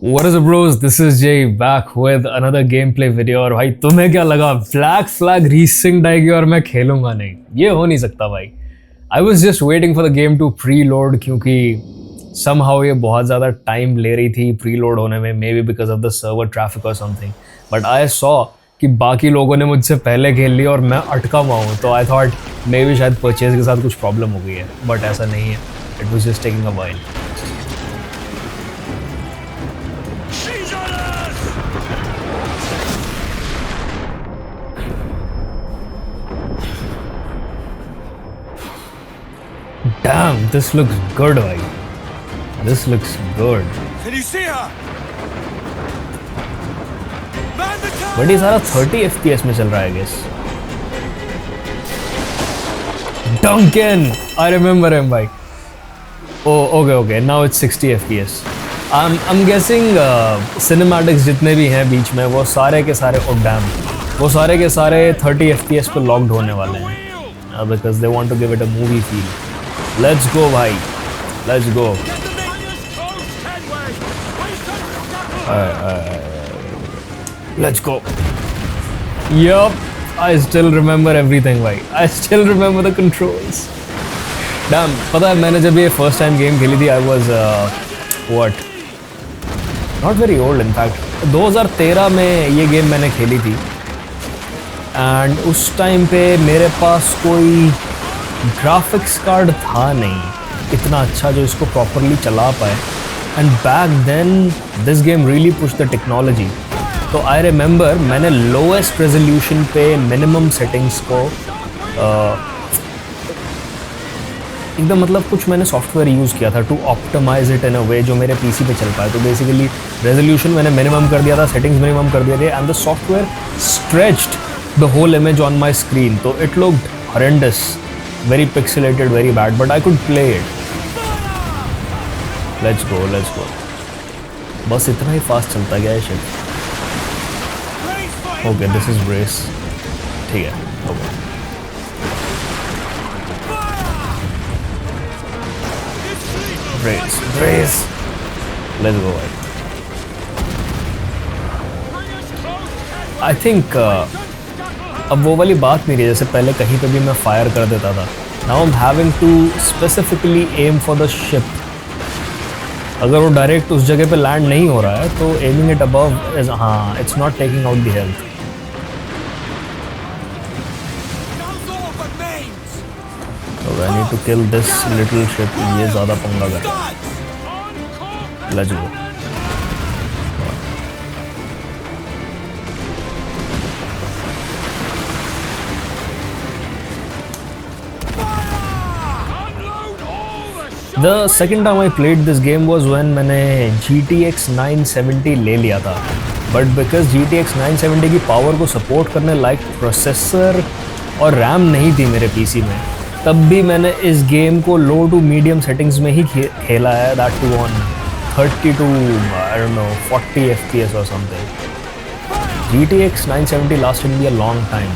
What is up bros, this is Jay back with another gameplay video। और भाई तुम्हें क्या लगा ब्लैक फ्लैग रीसिंक्ड आएगी और मैं खेलूंगा नहीं? ये हो नहीं सकता भाई। I was just waiting for the game to preload, क्योंकि समहाउ ये बहुत ज़्यादा टाइम ले रही थी प्री लोड होने में, may be because of the server traffic और समथिंग। बट आई सॉ कि बाकी लोगों ने मुझसे पहले खेल लिया और मैं अटका हुआ हूँ, तो आई थॉट मे बी शायद परचेज के साथ कुछ प्रॉब्लम हो गई है, बट ऐसा नहीं है। It was just taking a while. Damn, this looks good, भाई. This looks good. Can you see her? Man the tower! But ये सारा 30 FPS में चल रहा है, I guess. Duncan, I remember him, भाई. Oh, okay. Now it's 60 FPS. I'm guessing cinematics जितने भी हैं बीच में, वो सारे के सारे, oh damn, वो सारे के सारे 30 FPS पे locked होने वाले हैं, because they want to give it a movie feel. Let's go, भाई. Let's go. Let's go. Yup. I still remember everything, भाई. I still remember the controls. Damn. पता है मैंने जब ये first time game खेली थी, I was what? Not very old, in fact. 2013 में ये game मैंने खेली थी. And उस time पे मेरे पास कोई ग्राफिक्स कार्ड था नहीं इतना अच्छा जो इसको प्रॉपरली चला पाए। And back then this game really push the technology. तो आई रिमेंबर मैंने लोएस्ट रेजोल्यूशन पे मिनिमम सेटिंग्स को एकदम मतलब कुछ मैंने सॉफ्टवेयर यूज़ किया था to optimise it in a way जो मेरे पीसी पे चल पाए। तो बेसिकली रेजोल्यूशन मैंने मिनिमम कर दिया था, सेटिंग्स मिनिमम कर दिए थे, and the software stretched the whole image on my screen. तो it looked horrendous, very pixelated, very bad, but I could play it. Let's go. बस इतना ही फास्ट चलता गया है shit. Okay, this is race. ठीक है, okay. Race. Let's go, भाई. I think अब वो वाली बात नहीं रही जैसे पहले कहीं पे भी मैं फायर कर देता था। Now I am having to specifically aim for the ship. अगर वो डायरेक्ट उस जगह पे लैंड नहीं हो रहा है तो एमिंग इट अबव इज, हाँ, it's not taking out the health. तो I need to kill this little ship. ये ज़्यादा पंगा कर रहा है। Let's go. The second time I played this game was when मैंने GTX 970 ले लिया था, बट बिकॉज GTX 970 की पावर को सपोर्ट करने लायक प्रोसेसर और रैम नहीं थी मेरे पीसी में, तब भी मैंने इस गेम को लो टू मीडियम सेटिंग्स में ही खेला है, that too on 30 to I don't know 40 FPS or something. GTX 970 lasted me a long time.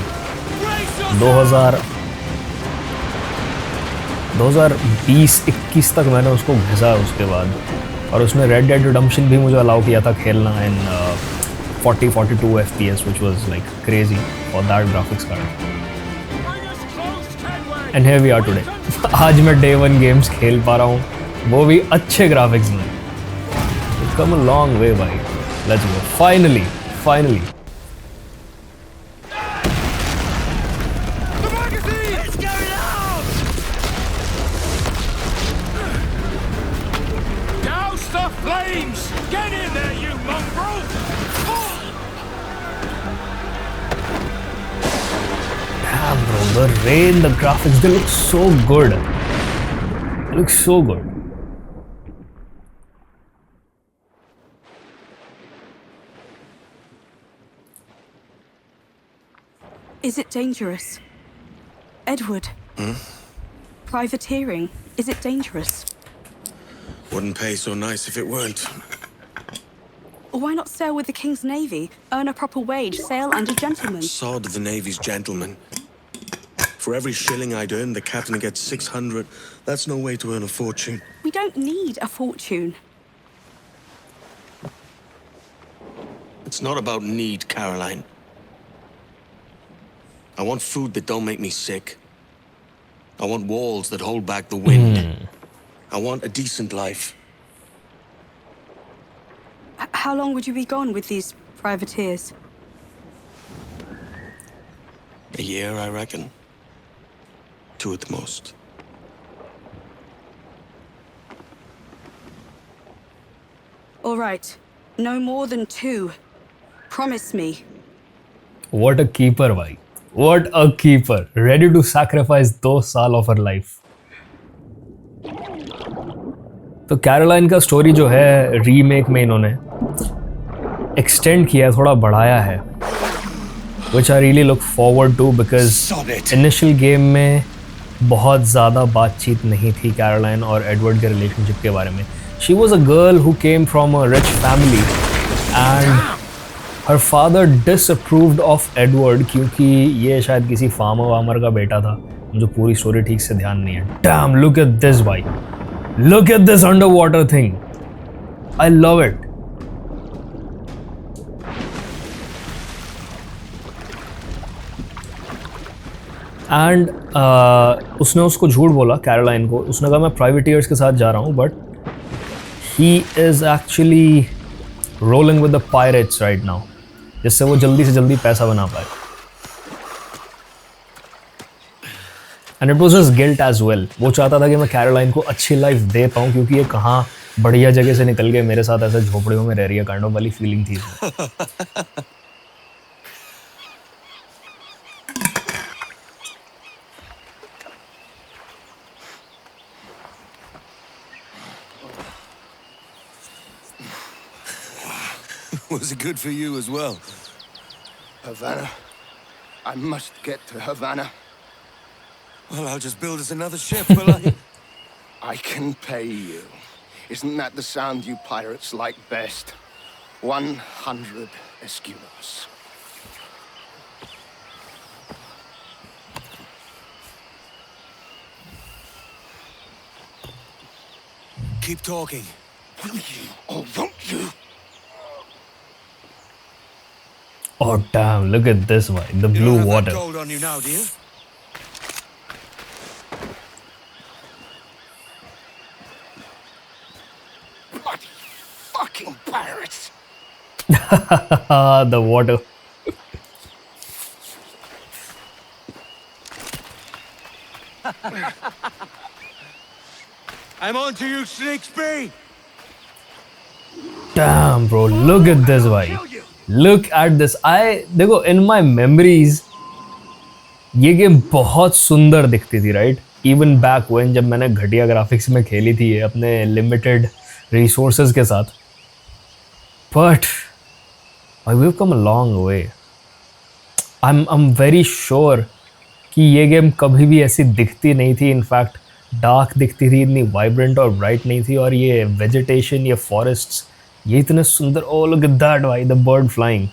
2020-21 तक मैंने उसको घिसा उसके बाद, और उसमें रेड डेड रिडेम्पशन भी मुझे अलाउ किया था खेलना इन 40-42 FPS, which was like crazy for that graphics card. And here we are today. आज मैं Day 1 गेम्स खेल पा रहा हूँ, वो भी अच्छे ग्राफिक्स में। We've come a long way, भाई. Let's go. Finally. Flames! Get in there, you mongrel! Damn, bro, the rain, the graphics, they look so good. Is it dangerous? Edward? Privateering, is it dangerous? Wouldn't pay so nice if it weren't. Why not sail with the King's Navy? Earn a proper wage, sail under gentlemen. Sod of the Navy's gentlemen. For every shilling I'd earn, the captain gets 600. That's no way to earn a fortune. We don't need a fortune. It's not about need, Caroline. I want food that don't make me sick. I want walls that hold back the wind. I want a decent life. How long would you be gone with these privateers? A year, I reckon. 2 at the most. All right. No more than 2. Promise me. What a keeper, भाई. What a keeper. Ready to sacrifice 2 साल of her life. तो Caroline का story जो है remake में इन्होंने extend किया, थोड़ा बढ़ाया है, which I really look forward to because initial game में बहुत ज़्यादा बातचीत नहीं थी कैरोलाइन और एडवर्ड के रिलेशनशिप के बारे में. She was a girl who came from a rich family and her father disapproved of Edward क्योंकि ये शायद किसी फार्मर वार्मर का बेटा था. मुझे पूरी स्टोरी ठीक से ध्यान नहीं है. Damn, look at this भाई. Look at this underwater thing. I love it. And उसने उसको झूठ बोला कैरोलाइन को. उसने कहा मैं प्राइवेटियर्स के साथ जा रहा हूँ but he is actually rolling with the pirates right now, जिससे वो जल्दी से जल्दी पैसा बना पाए. And it was his guilt as well. वो चाहता था कि मैं कैरोलाइन को अच्छी लाइफ दे पाऊँ क्योंकि ये कहाँ बढ़िया जगह से निकल के मेरे साथ ऐसे झोपड़ियों में रह रही है, काइंड ऑफ वाली फीलिंग थी. Was it good for you as well? Havana. I must get to Havana. Well, I'll just build us another ship, will I? I can pay you. Isn't that the sound you pirates like best? 100 escudos. Keep talking. Will you or won't you? Oh damn, look at this one, the You blue don't have water. that gold on you now, do you? Bloody fucking pirates! The water. I'm on to you, Snakesby! Damn bro, look at this भाई. Look at this. देखो in my memories ये game बहुत सुंदर दिखती थी right. Even back when जब मैंने घटिया ग्राफिक्स में खेली थी ये अपने लिमिटेड रिसोर्सेज के साथ. But we come a long way. I am very sure कि ये गेम कभी भी ऐसी दिखती नहीं थी. इनफैक्ट डार्क दिखती थी, इतनी वाइब्रेंट और ब्राइट नहीं थी. और ये वेजिटेशन, ये फॉरेस्ट्स, ये इतने सुंदर. ओ लुक एट दैट भाई, द बर्ड फ्लाइंग.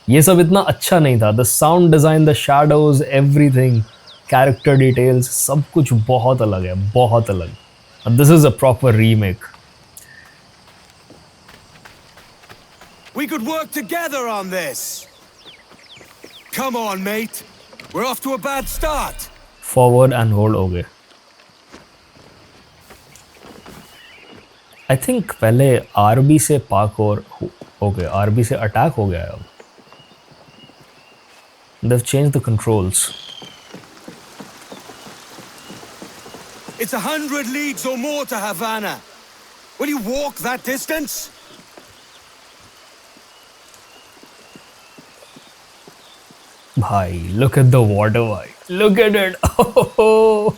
ये सब इतना अच्छा नहीं था. The sound design, the shadows, everything, character details, सब कुछ बहुत अलग है, बहुत अलग. This is a proper remake. We could work together on this! Come on, mate! We're off to a bad start! Forward and hold हो गए. I think पहले आरबी से पाक और हो गए, आरबी से अटैक हो गया है अब. They've changed the controls. It's 100 leagues or more to Havana. Will you walk that distance? Bhai, look at the water, bhai. Look at it. Oh,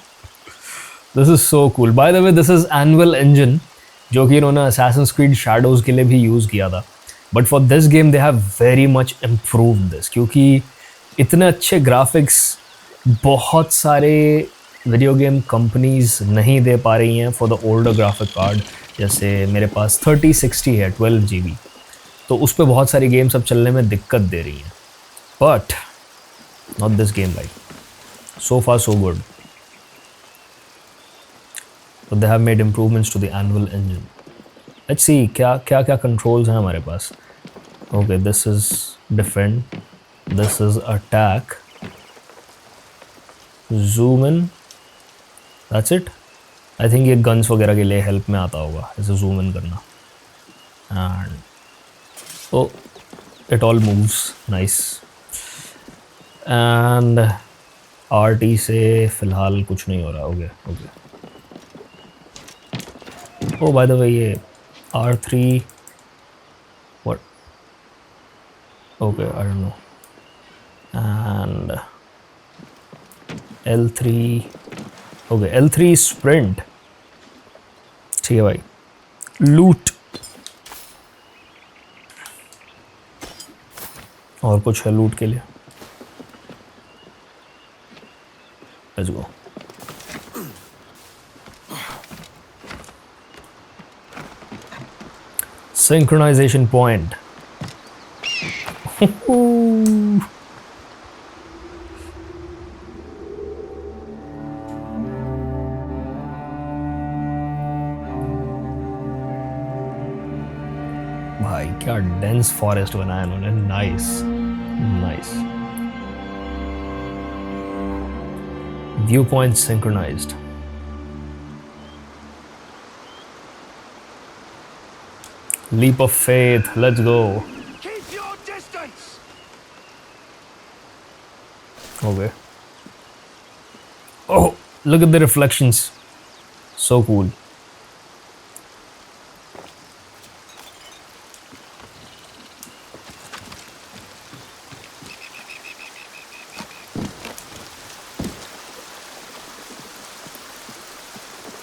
this is so cool. By the way, this is Anvil Engine, जो कि इन्होंने Assassin's Creed Shadows के लिए भी use किया था. But for this game, they have very much improved this, क्योंकि इतने अच्छे ग्राफिक्स बहुत सारे वीडियो गेम कंपनीज नहीं दे पा रही हैं for the older graphic card. जैसे मेरे पास 3060 है 12 GB, तो उस पर बहुत सारी गेम्स अब चलने में दिक्कत दे रही हैं. बट नॉट दिस गेम भाई. So far so good. So they have made improvements to the Anvil engine. Let's see क्या क्या कंट्रोल्स हैं हमारे पास. Okay, this is defend. This is attack. Zoom in. That's it. I think ये guns वगैरह के लिए help में आता होगा इसे zoom in करना. And oh, it all moves. Nice. And RT से फिलहाल कुछ नहीं हो रहा. Okay. Oh, by the way, ये R3. What? Okay, I don't know. And L3. Okay, L3 sprint. ठीक है भाई. Loot. और कुछ है loot के लिए. Let's go. Synchronization point. भाई क्या डेंस फॉरेस्ट बनाया इन्होंने. Nice. Viewpoint synchronised. Leap of faith. Let's go. Keep your distance! Okay. Oh, look at the reflections. So cool.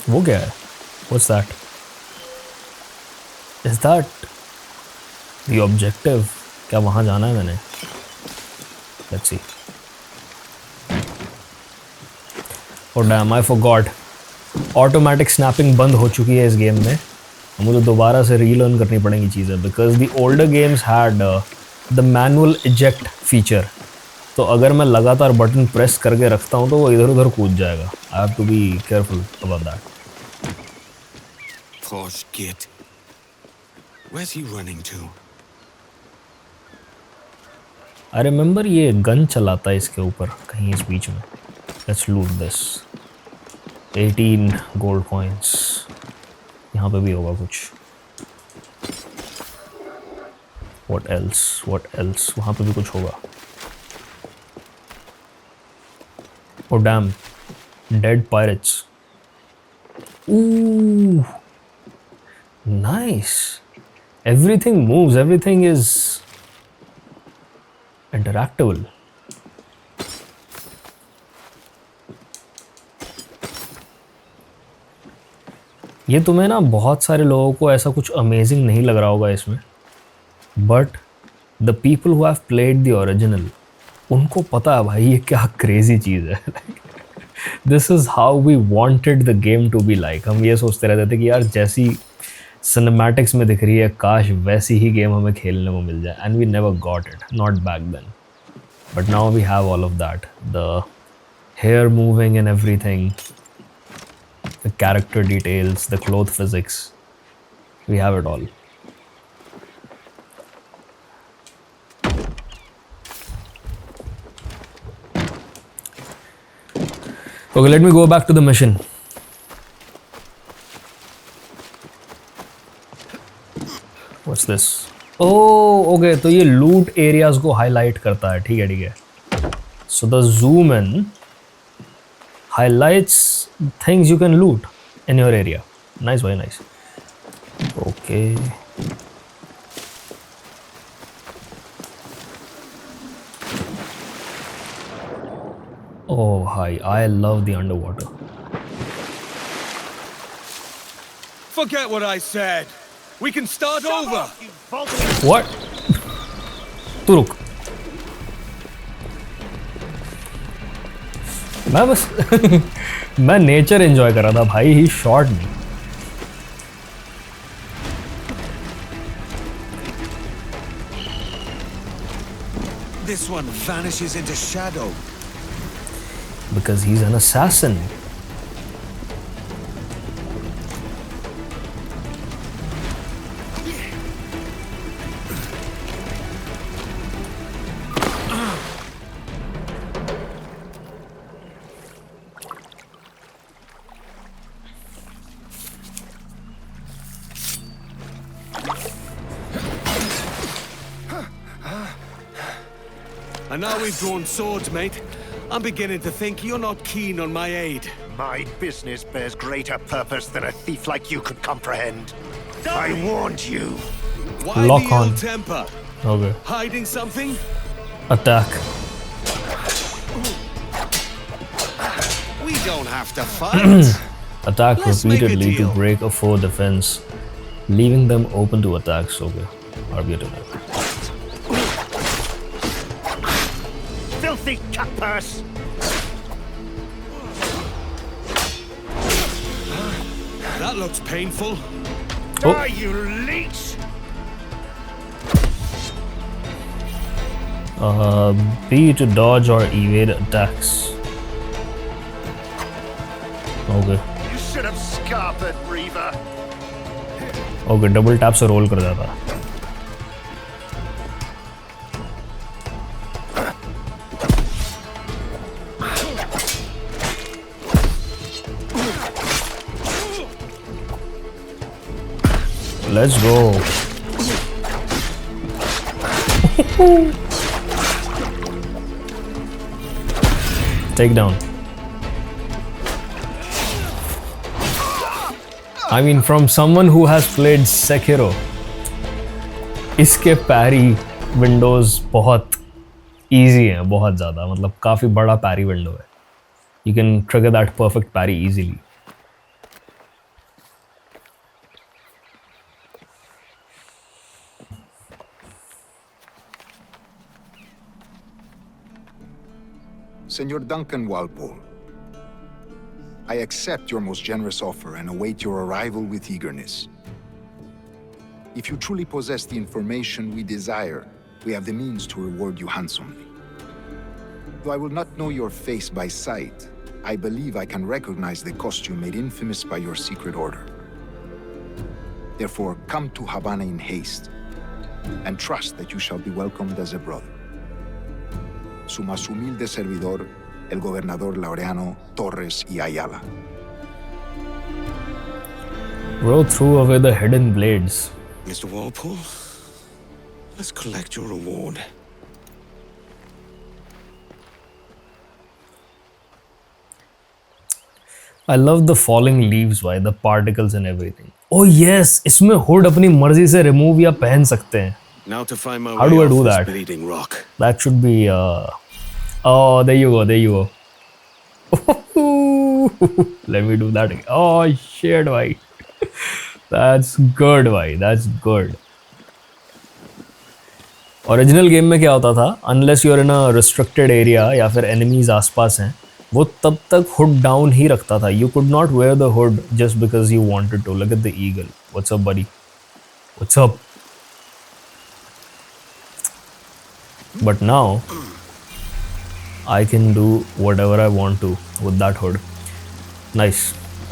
वो क्या है? What's that? Is that the objective? क्या वहाँ जाना है मैंने? Let's see. Oh damn, I forgot. Automatic snapping बंद हो चुकी है इस गेम में. मुझे दोबारा से रीलर्न करनी पड़ेंगी चीज़ें because the older games had the manual eject feature. तो अगर मैं लगातार बटन प्रेस करके रखता हूँ तो वो इधर उधर कूद जाएगा. I have to be careful about that. Posh git. Where's he running to? I remember ये गन चलाता है इसके ऊपर कहीं इस बीच में. Let's loot this. 18 gold coins. यहाँ पे भी होगा कुछ. What else? वहाँ पे भी कुछ होगा. Oh damn. Dead pirates. Ooh. Nice. Everything moves. Everything is interactable. ये तुम्हें ना बहुत सारे लोगों को ऐसा कुछ अमेजिंग नहीं लग रहा होगा इसमें, but the people who have played the original उनको पता है भाई ये क्या क्रेजी चीज़ है. This is how we wanted the game to be like. हम ये सोचते रहते थे कि यार जैसी सिनेमैटिक्स में दिख रही है काश वैसी ही गेम हमें खेलने को मिल जाए. And we never got it, not back then, but now we have all of that. The hair moving and everything, the character details, the cloth physics, we have it all. Okay, let me go back to the mission. What's this? Oh, okay, तो ये loot areas को highlight करता है. ठीक है. So the zoom in highlights things you can loot in your area. Nice, very nice. Okay. Oh, hi. I love the underwater. Forget what I said. We can start over. What? तू रुक. मैं बस मैं nature enjoy कर रहा था भाई. He shot me. This one vanishes into shadow. Because he's an assassin. And now we've drawn swords, mate, I'm beginning to think you're not keen on my aid. My business bears greater purpose than a thief like you could comprehend. I warned you. Why Lock the on. ill temper? Okay. Hiding something? Attack. We don't have to fight. Attack Let's make a repeatedly to deal. break a foe defense, leaving them open to attacks. Okay. RB Filthy cutpurse! That looks painful. Oh. Die, you leech! B to dodge or evade attacks. Okay. You should have scarpered, Reaver. Okay, double tap से roll कर जाता. Let's go. Take down. I mean, from someone who has played Sekiro, इसके पैरी Windows बहुत easy हैं, बहुत ज़्यादा, मतलब काफ़ी बड़ा पैरी विंडो है. You can trigger that perfect parry easily. Senor Duncan Walpole, I accept your most generous offer and await your arrival with eagerness. If you truly possess the information we desire, we have the means to reward you handsomely. Though I will not know your face by sight, I believe I can recognize the costume made infamous by your secret order. Therefore, come to Havana in haste, and trust that you shall be welcomed as a brother. Su más humilde servidor, el gobernador Laureano Torres y Ayala. Bro threw away the hidden blades. Mr. Walpole, let's collect your reward. I love the falling leaves, why the particles and everything. Oh yes, इसमें hood अपनी मर्जी से remove या पहन सकते हैं. Now to find my How way do I off do this that? bleeding rock. That should be. Oh, there you go. There you go. Let me do that again. Oh shit, bhai. That's good, bhai. That's good. Original game में क्या होता था, unless you're in a restricted area या फिर enemies आसपास हैं, वो तब तक हुड डाउन ही रखता था. You could not wear the hood just because you wanted to. Look at the eagle. What's up buddy? What's up? But now I can do whatever I want to with that hood. Nice.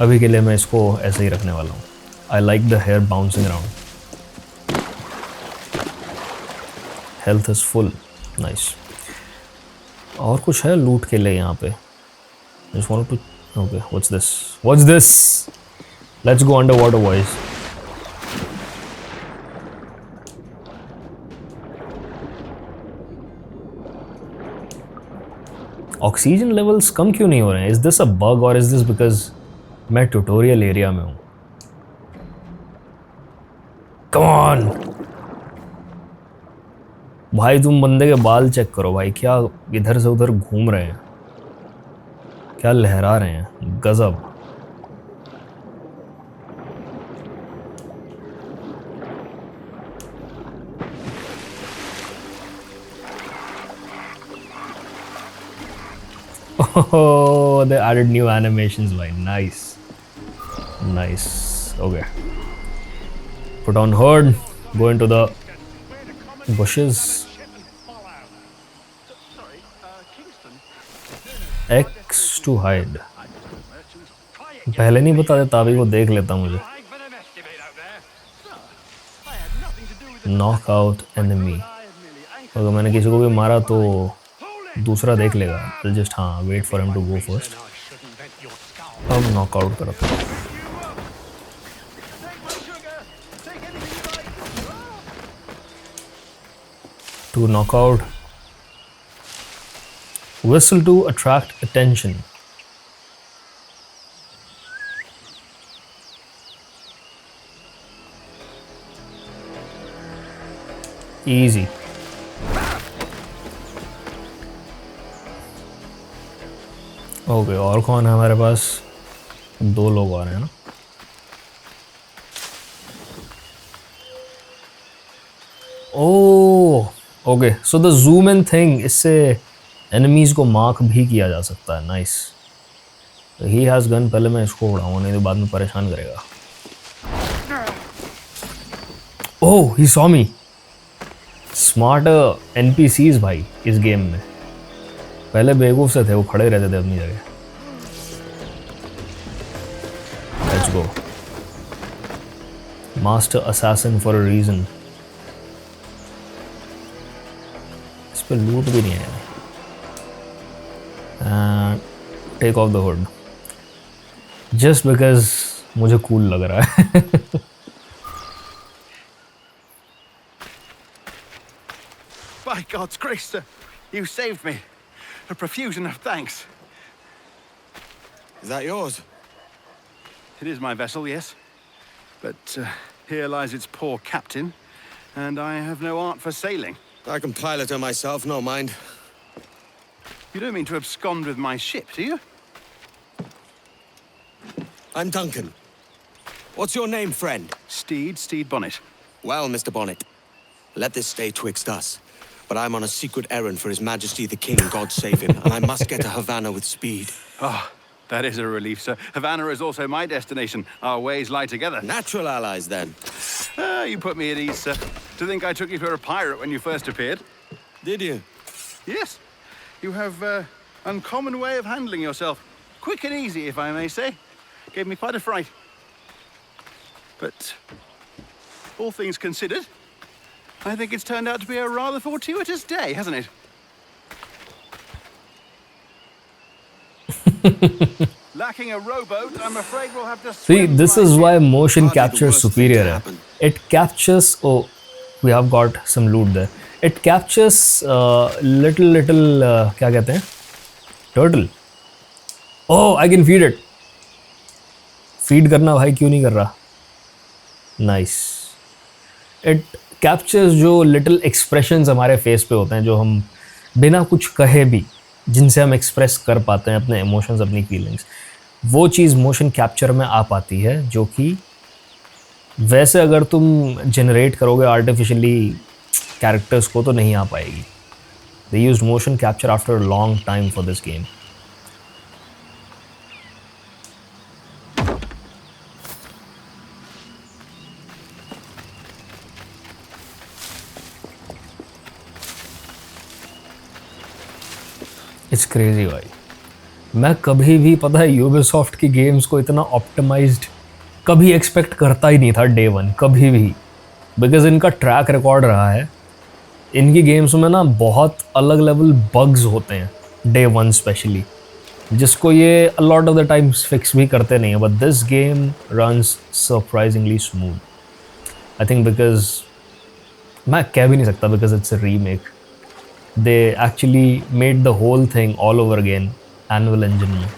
अभी के लिए मैं इसको ऐसे ही रखने वाला हूँ. I like the hair bouncing around. Health is full. Nice. और कुछ है लूट के लिए यहाँ पे? Just wanted to. Okay. What's this? What's this? Let's go underwater, boys. Oxygen levels कम क्यों नहीं हो रहे हैं? इज दिस अ बग और इज दिस बिकॉज मैं ट्यूटोरियल एरिया में हूं? कम ऑन भाई, तुम बंदे के बाल चेक करो भाई, क्या इधर से उधर घूम रहे हैं, क्या लहरा रहे हैं, गजब. Oh, they added new animations, bhai. Nice. Nice. Okay. Put on hood. Go into the bushes. X to hide. पहले नहीं बता देता, अभी वो देख लेता मुझे. Knock out enemy. अगर मैंने किसी को भी मारा तो दूसरा देख लेगा. जस्ट हाँ, wait for him to go first. अब नॉकआउट करता हूँ. Two knockout. Whistle to attract attention. Easy. Okay, और कौन है हमारे पास? 2 लोग आ रहे हैं ना. Oh okay, so the zoom in thing, इससे एनिमीज को मार्क भी किया जा सकता है. नाइस. He has gun. पहले मैं इसको उड़ाऊंगा, नहीं तो बाद में परेशान करेगा. Oh, he saw me. Smart NPCs भाई इस गेम में. पहले बेवकूफ से थे, वो खड़े रहते थे अपनी जगह. Let's go. Master assassin for a reason. इस पे लूट भी नहीं है. Take off the hood just because मुझे कूल लग रहा है. By God's grace, sir, you saved me. A profusion of thanks. Is that yours? It is my vessel, yes. But here lies its poor captain, and I have no art for sailing. I can pilot her myself, no mind. You don't mean to abscond with my ship, do you? I'm Duncan. What's your name, friend? Steed Bonnet. Well, Mr. Bonnet, let this stay twixt us. But I'm on a secret errand for His Majesty the King, God save him, and I must get to Havana with speed. Oh, that is a relief, sir. Havana is also my destination. Our ways lie together. Natural allies, then. You put me at ease, sir. To think I took you for a pirate when you first appeared. Did you? Yes. You have uncommon way of handling yourself. Quick and easy, if I may say. Gave me quite a fright. But all things considered, I think it's turned out to be a rather fortuitous day, hasn't it? Lacking a rowboat, I'm afraid we'll have to See, swim this right is in. why motion Hardly the capture worst thing superior to है. happen. It captures. Oh, we have got some loot there. It captures little क्या कहते हैं? Turtle. Oh, I can feed it. Feed करना भाई क्यों नहीं कर रहा? Nice. It captures जो little expressions हमारे face पे होते हैं, जो हम बिना कुछ कहे भी, जिनसे हम एक्सप्रेस कर पाते हैं अपने इमोशंस, अपनी फीलिंग्स, वो चीज़ मोशन कैप्चर में आ पाती है, जो कि वैसे अगर तुम जनरेट करोगे आर्टिफिशियली कैरेक्टर्स को तो नहीं आ पाएगी. They used motion capture after a long time for this game. It's crazy भाई. मैं कभी भी, पता है, यूबीसॉफ्ट की गेम्स को इतना ऑप्टिमाइज्ड कभी एक्सपेक्ट करता ही नहीं था डे वन, कभी भी. बिकॉज इनका ट्रैक रिकॉर्ड रहा है. इनकी गेम्स में ना बहुत अलग लेवल बग्स होते हैं डे वन स्पेशली, जिसको ये a lot of the times fix भी करते नहीं है. But this game runs surprisingly smooth. I think because मैं कह भी नहीं सकता, because it's a remake. They actually made the whole thing all over again. Anvil engine में.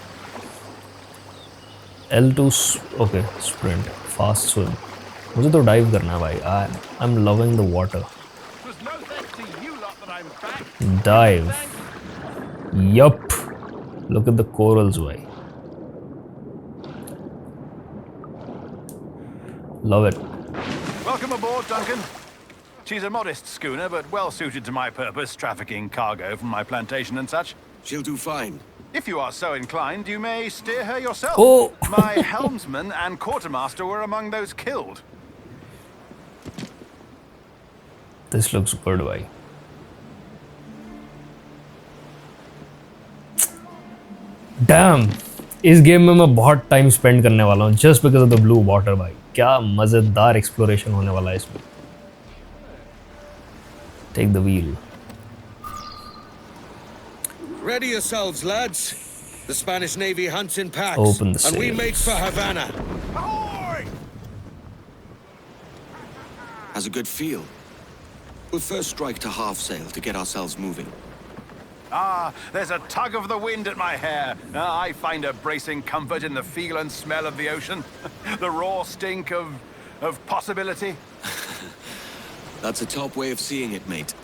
L2 okay, sprint, fast swim. मुझे तो dive करना है भाई. I'm loving the water. It was no thanks to you lot that I'm back. Dive. Yup. Look at the corals भाई. Love it. Welcome aboard, Duncan. She's a modest schooner, but well suited to my purpose, trafficking cargo from my plantation and such. She'll do fine. If you are so inclined, you may steer her yourself. Oh. My helmsman and quartermaster were among those killed. This looks good भाई. Damn. इस game में मैं बहुत time spend करने वाला हूँ just because of the blue water भाई. क्या मज़ेदार एक्सप्लोरेशन होने वाला है इसमें. Take the wheel. Ready yourselves, lads. The Spanish Navy hunts in packs. Open the and we sails. make for Havana. Ahoy! Has a good feel. We'll first strike to half sail to get ourselves moving. Ah, there's a tug of the wind at my hair. I find a bracing comfort in the feel and smell of the ocean. The raw stink of possibility. That's a top way of seeing it, mate.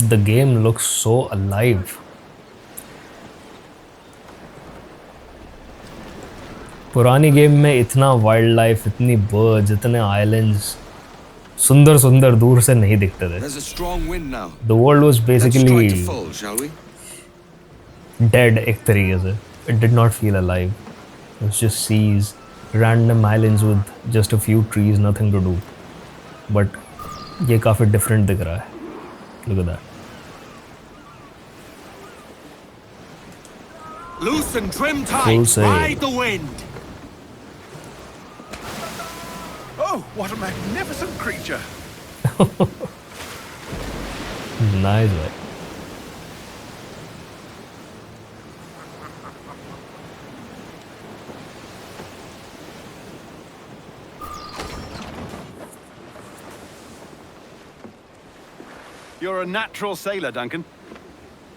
The game looks so alive. पुरानी game में इतना wild life, इतनी birds, इतने islands सुंदर सुंदर दूर से नहीं दिखते थे. There's a strong wind now. The world was Let's basically try to fall, shall we? dead एक तरीके से. It did not feel alive. It was just seas, random islands with just a few trees, nothing to do. But ये काफी different दिख रहा है. Look at that. Loose and trim Full tight. sail. Ride the wind. Oh, what a magnificent creature. Nice, right? You're a natural sailor, Duncan.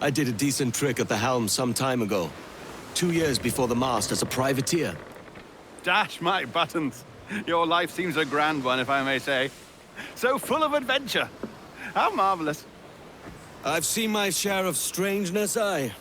I did a decent trick at the helm some time ago. 2 years before the mast as a privateer. Dash my buttons. Your life seems a grand one, if I may say. So full of adventure. How marvelous. I've seen my share of strangeness, aye.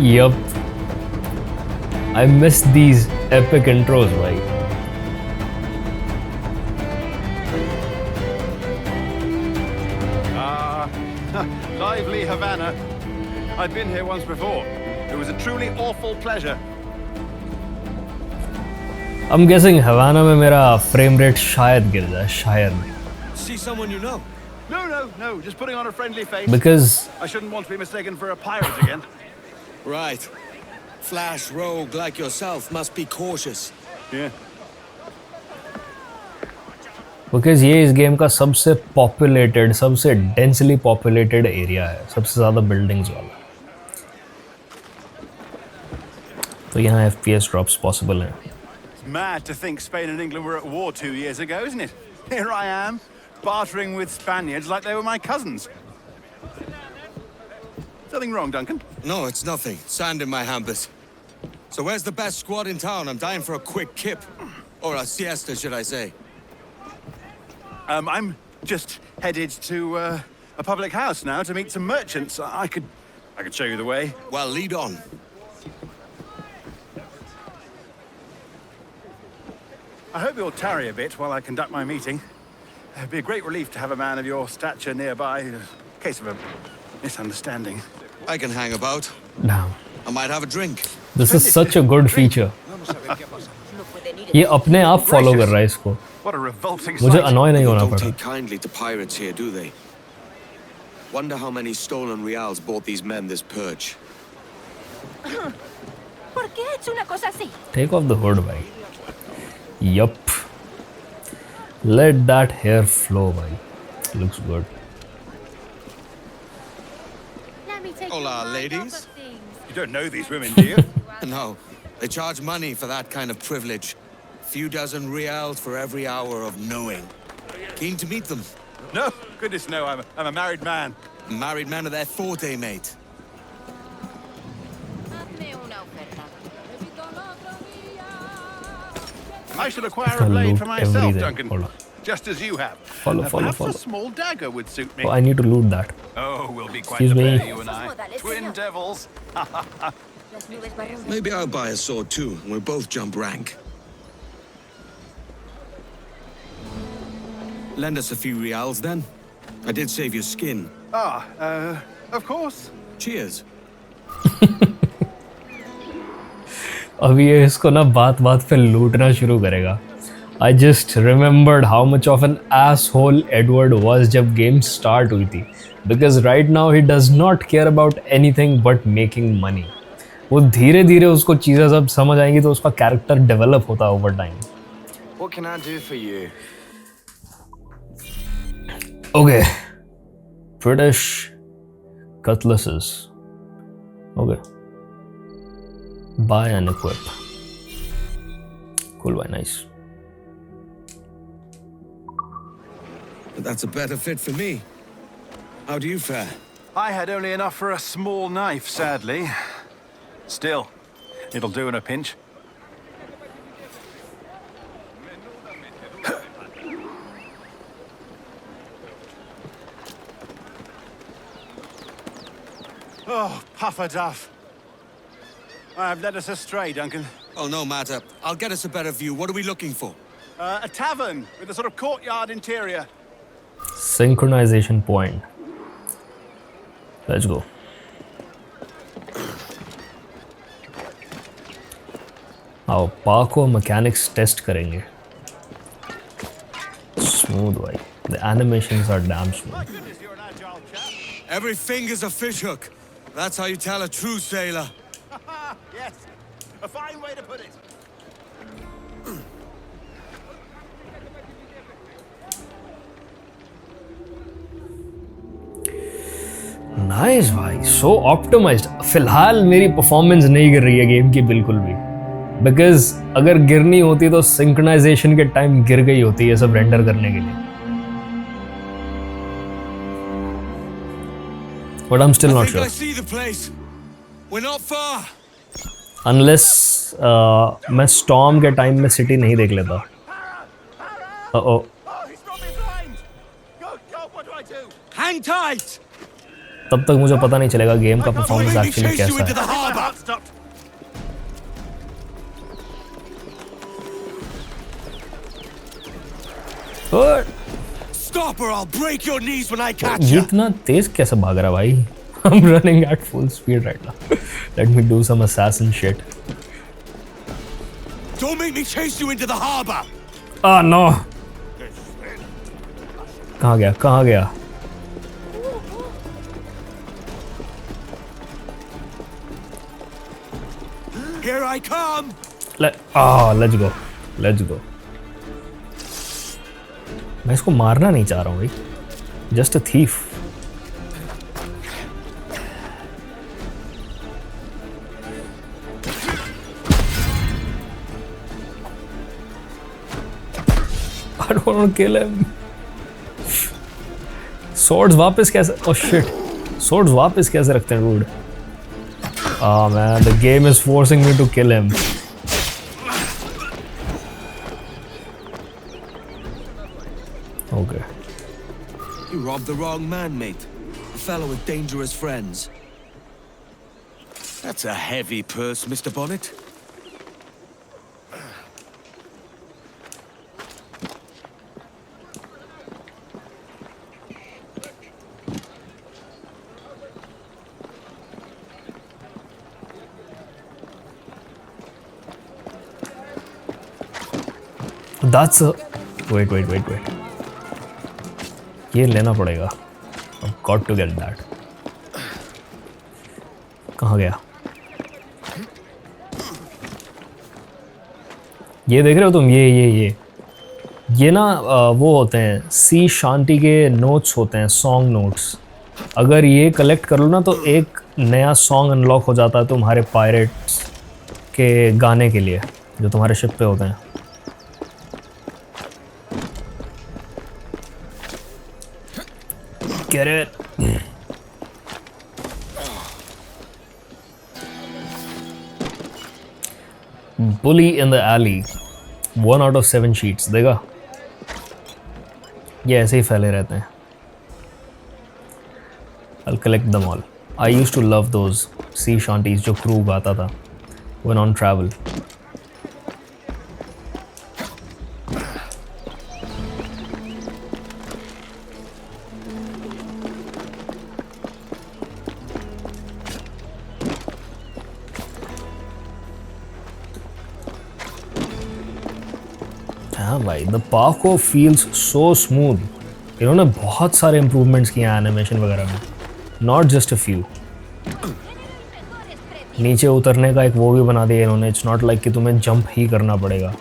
Yup. I miss these epic intros, right? Lively Havana. I've been here once before. It was a truly awful pleasure. I'm guessing Havana में मेरा frame rate शायद गिर जाए, शायद. See someone you know? No. Just putting on a friendly face. Because I shouldn't want to be mistaken for a pirate again. Right. Flash rogue like yourself must be cautious. Yeah. Because ये इस game का सबसे populated, सबसे densely populated area है, सबसे ज़्यादा buildings वाला. तो यहाँ FPS ड्रॉप्स पॉसिबल हैं. It's mad to think Spain and England were at war 2 years ago, isn't it? Here I am, bartering with Spaniards like they were my cousins. Something wrong, Duncan? No, it's nothing. Sand in my hampers. So where's the best squad in town? I'm dying for a quick kip. Or a siesta, should I say. I'm just headed to a public house now to meet some merchants. I could show you the way. Well, lead on. I hope you'll tarry a bit while I conduct my meeting. It'd be a great relief to have a man of your stature nearby in case of a misunderstanding. I can hang about. Damn. I might have a drink. This is such a good feature. ये अपने आप follow कर रहा है इसको. What a revolting मुझे sight. annoy नहीं होना Don't पड़ा. take kindly to pirates here, do they? Wonder how many stolen reals bought these men this perch. ¿Por qué ha hecho una cosa así? Take off the hood, bhai. Yup. Let that hair flow, bhai. Looks good. Let me take Hola, your mind ladies. off of things. You don't know these women, do you? No, they charge money for that kind of privilege. Few dozen reals for every hour of knowing. Keen to meet them. No, goodness no, I'm a married man. Married men are their forte, mate. Hazme una oferta. I shall acquire I'll a blade loot for myself, everything. Duncan. Hold on. Just as you have. Follow. Perhaps a small dagger would suit me. Oh, I need to loot that. Oh, we'll be quite Excuse the me. pair, you and I. Twin devils. Las nubes barren. Maybe I'll buy a sword too, and we'll both jump rank. Lend us a few reals then. I did save your skin. Of course. Cheers. अभी ये इसको ना बात बात पे लूटना शुरू करेगा. I just remembered how much of an asshole Edward was जब गेम स्टार्ट हुई थी. Because right now he does not care about anything but making money. वो धीरे धीरे उसको चीज़ें सब समझ आएंगी तो उसका कैरेक्टर डेवलप होता है over time. What can I do for you? Okay. British cutlasses. Okay. Buy and equip. Cool, why nice. But that's a better fit for me. How do you fare? I had only enough for a small knife, sadly. Still, it'll do in a pinch. Oh, Puffer Duff. I've led us astray, Duncan. Oh, no matter. I'll get us a better view. What are we looking for? A tavern with a sort of courtyard interior. Synchronization point. Let's go. आओ parkour mechanics test करेंगे. Smooth भाई. The animations are damn smooth. Goodness, you're an agile chap. Every finger's a fish hook. That's how you tell a true sailor. Yes, a fine way to put it. Nice भाई. So optimized. फिलहाल मेरी performance नहीं गिर रही है game की बिल्कुल भी. Because अगर गिरनी होती तो सिंक्रोनाइजेशन के टाइम गिर गई होती है सब रेंडर करने के लिए. But I'm still I not think sure. I see the place. We're not far. Unless मैं storm के टाइम में सिटी नहीं देख लेता. Oh. Oh, he's got me blind. Good God, what do I do? Hang tight. तब तक मुझे पता नहीं चलेगा गेम का performance Don't make me actually chase you कैसा into है. the harbor. Stop. But Stop or I'll break your knees when I catch ये you. इतना तेज कैसे भाग रहा है भाई? I'm running at full speed right now. Let me do some assassin shit. Don't make me chase you into the harbor. Ah no. कहाँ गया? कहाँ गया? Here I come. Let's go. Let's go. मैं इसको मारना नहीं चाह रहा हूँ भाई. Just a thief. I don't want to kill him. Swords वापस कैसे? Oh shit. Swords वापस कैसे रखते हैं dude? Ah man, the game is forcing me to kill him. Okay. You robbed the wrong man, mate. A fellow with dangerous friends. That's a heavy purse, Mr. Bonnet. That's a... Wait. ये लेना पड़ेगा. I've got to get that. कहाँ गया? ये देख रहे हो तुम? ये ना वो होते हैं सी शांति के नोट्स होते हैं, सॉन्ग नोट्स. अगर ये कलेक्ट कर लो ना तो एक नया सॉन्ग अनलॉक हो जाता है तुम्हारे पायरेट्स के गाने के लिए जो तुम्हारे शिप पे होते हैं. Get it? Bully in the alley. 1 out of 7 sheets. देखा? ये ऐसे ही फैले रहते हैं. I'll collect them all. I used to love those sea shanties जो crew गाता था when on travel. हाँ भाई, द पाको फील्स सो स्मूथ। इन्होंने बहुत सारे इम्प्रूवमेंट्स किए हैं एनिमेशन वगैरह में, नॉट जस्ट अ फ्यू। नीचे उतरने का एक वो भी बना दिया इन्होंने, इट्स नॉट लाइक कि तुम्हें जंप ही करना पड़ेगा।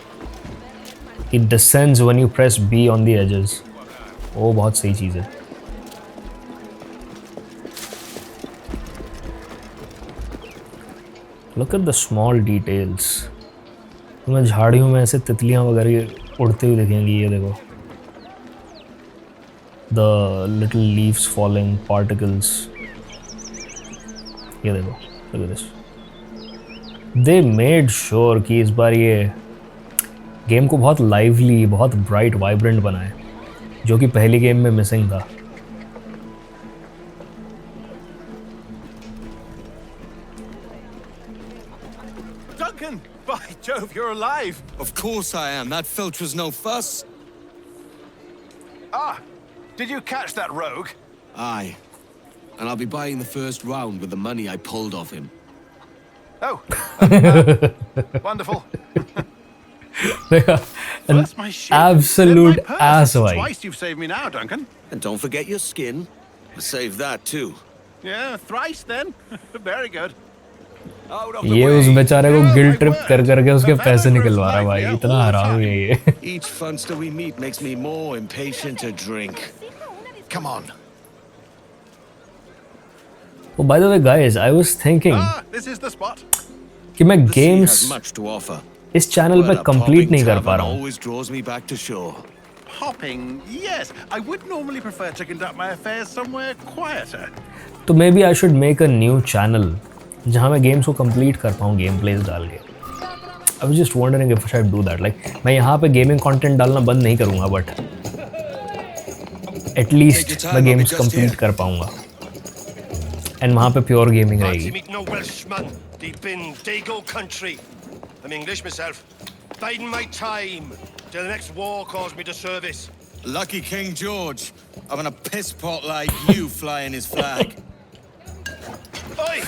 It descends when you press B on the edges. वो बहुत सही चीज़ है। Look at the small details. तुम्हें झाड़ियों में ऐसे तितलियां वगैरह उड़ते हुए दिखेंगी, ये देखो, the little leaves falling, particles, ये देखो, look at this. They made sure कि इस बार ये गेम को बहुत लाइवली, बहुत ब्राइट, वाइब्रेंट बनाए, जो कि पहली गेम में मिसिंग था। Duncan! By Jove, you're alive! Of course I am. That filch was no fuss. Ah! Did you catch that rogue? Aye. And I'll be buying the first round with the money I pulled off him. Oh. Wonderful. An That's my shit. absolute Then my purse. ass, भाई। Twice you've saved me now, Duncan. And don't forget your skin. Save that too. Yeah, thrice then. Very good. Out of the ये उस way. बेचारे को guilt trip कर करके उसके पैसे निकलवा रहा है भाई, इतना हराम है ये। Each funster we meet makes me more impatient to drink. Come on. Oh, by the way guys, I was thinking Ah, this is the spot. कि मैं The sea games has much to offer. इस channel पे But a complete popping नहीं कर पा tavern रहा हूँ। always draws me back to shore. Hopping, yes. I would normally prefer to conduct my affairs somewhere quieter. तो maybe I should make a new channel जहाँ मैं games को complete कर पाऊँ गेम प्लेस डाल के। I was just wondering if I should do that. Like मैं यहाँ पे गेमिंग कंटेंट डालना बंद नहीं करूँगा, बट एटलीस्ट मैं गेम्स कंप्लीट कर पाऊँगा एंड वहाँ पे प्योर गेमिंग रहेगी। meet no Welshman deep in Dago country. I'm English myself. Biding my time till the next war calls me to service. Lucky King George, having a piss pot like you flying his flag. Oi!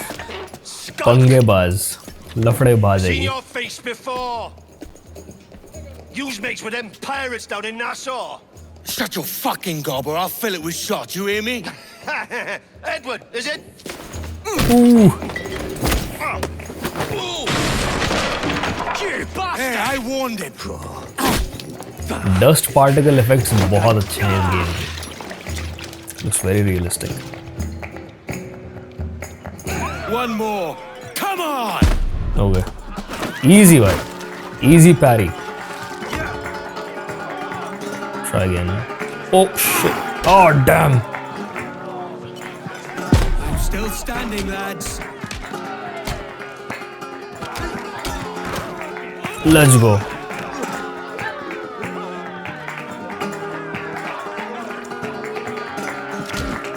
Skunk! पंगेबाज, लफड़ेबाज है Seen ये। your face before. Yous mates with them pirates down in Nassau. Shut your fucking gob or I'll fill it with shot, you hear me? Edward, is it? You bastard! Hey, I warned him. Dust particle effects बहुत अच्छे हैं इस game के। Looks very realistic. One more. Come on! Okay, easy भाई, easy parry. Try again. Oh shit, oh damn. I'm still standing, lads. Let's go.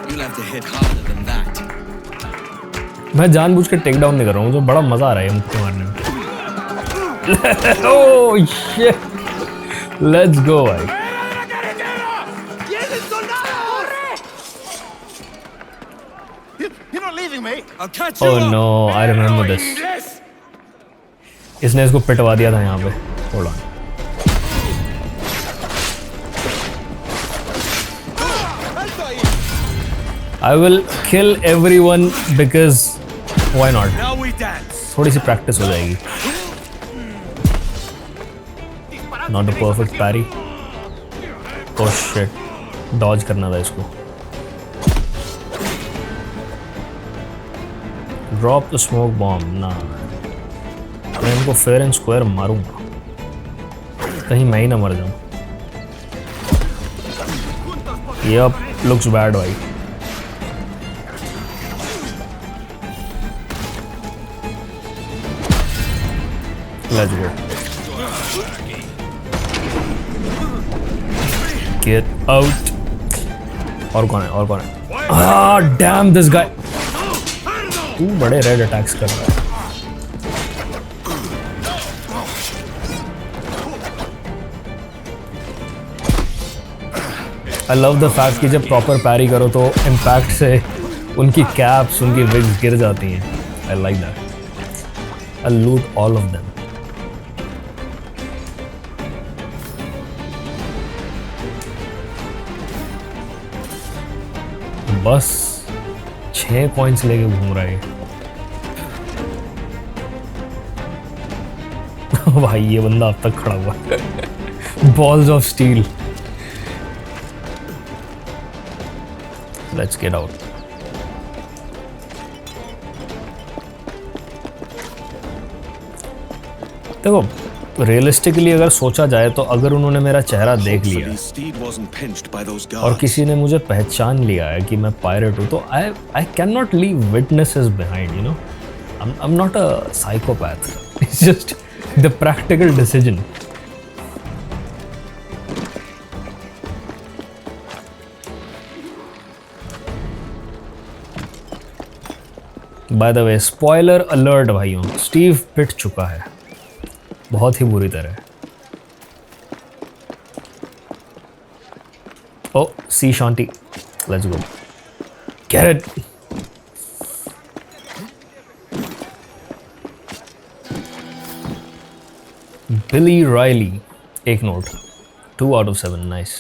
You'll have to hit harder than that. मैं जानबूझ के take down नहीं कर रहा हूँ, मुझे बड़ा मजा आ रहा है ये मुक्के मारने में। ओह शिट, लेट्स गो भाई। You're not leaving me. I'll catch you oh up. No, I remember this. Yes. इसने इसको पिटवा दिया था यहाँ पे। Hold on. I will kill everyone because why not? Now we dance. थोड़ी सी प्रैक्टिस हो जाएगी। Not a perfect parry. Oh shit, dodge करना था इसको। Drop the smoke bomb. ना, मैं इनको fair and square मारूंगा, कहीं मैं ही ना मर जाऊं। Yup, looks bad भाई। Let's go. Get out. और कौन है? और कौन है? Ah, damn this guy. तू बड़े रेड अटैक्स कर रहा है। I love the fact कि जब प्रॉपर पैरी करो तो इम्पैक्ट से उनकी कैप्स, उनकी विग्स गिर जाती हैं। I like that. I'll loot all of them. बस 6 कॉइन्स लेके घूम रहा है भाई ये बंदा अब तक खड़ा हुआ है balls of steel let's get out देखो रियलिस्टिकली अगर सोचा जाए तो अगर उन्होंने मेरा चेहरा देख लिया Hopefully Steed wasn't pinched by those और guards. किसी ने मुझे पहचान लिया है कि मैं पायरेट हूँ तो I can not leave witnesses behind you know I am not a psychopath it's just the practical decision by the way spoiler alert भाइयों स्टीव पिट चुका है बहुत ही बुरी तरह ओ सी शांति लेट्स गो कैरेट बिली रायली एक note 2 out of 7 nice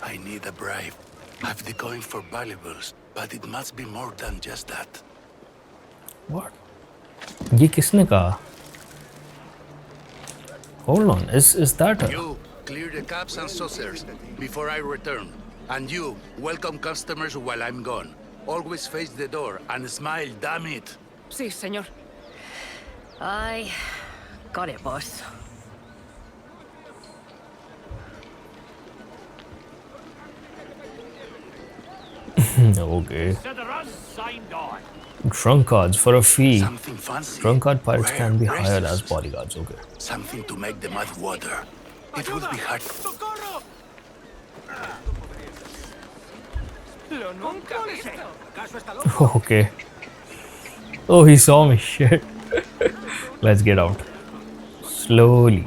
I need a bribe. I've the coin for valuables, but it must be more than just that. What? ये किसने कहा? Hold on, is that a... You clear the cups and saucers before I return. And you welcome customers while I'm gone. Always face the door and smile, damn it. Sí, señor. I got it, boss. Okay. Trunk cards for a fee. Something fancy. Trunk card pirates Rare can be hired bracelets. as bodyguards. Okay. Something to make the mouth water. It would be hard. Okay. Oh, he saw me. Shit. Let's get out. Slowly.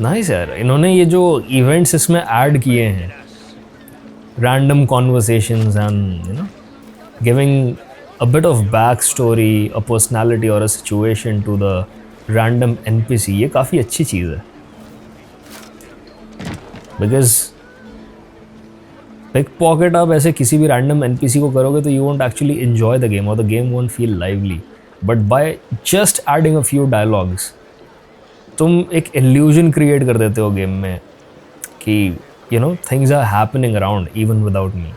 Nice यार इन्होंने ये जो events इसमें add किए हैं random conversations and you know giving a bit of backstory, a personality or a situation to the random NPC ये काफ़ी अच्छी चीज़ है because pickpocket आप ऐसे किसी भी random NPC को करोगे तो you won't actually enjoy the game or the game won't feel lively but by just adding a few dialogues तुम एक illusion create कर देते हो गेम में कि you know things are happening around even without me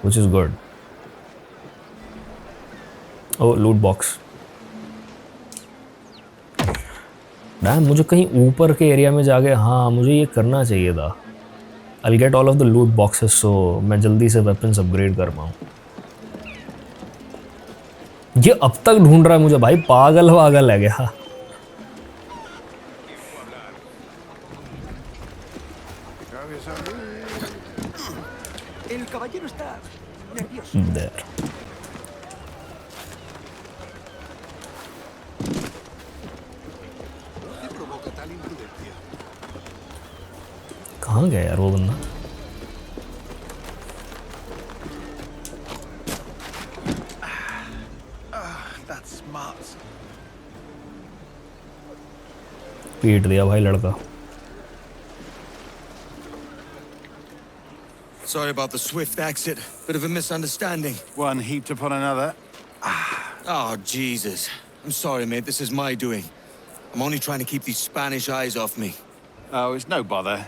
which is good. Oh loot box. Damn मुझे कहीं ऊपर के एरिया में जाके हाँ मुझे ये करना चाहिए था. I'll get all of the loot boxes so मैं जल्दी से weapons upgrade कर पाऊँ. ये अब तक ढूंढ रहा है मुझे भाई पागल है क्या? There. कहाँ गया यार वो बंदा? That's smart. पीट दिया भाई लड़का. Sorry about the swift exit. Bit of a misunderstanding. One heaped upon another. Oh, Jesus. I'm sorry, mate. This is my doing. I'm only trying to keep these Spanish eyes off me. Oh, it's no bother.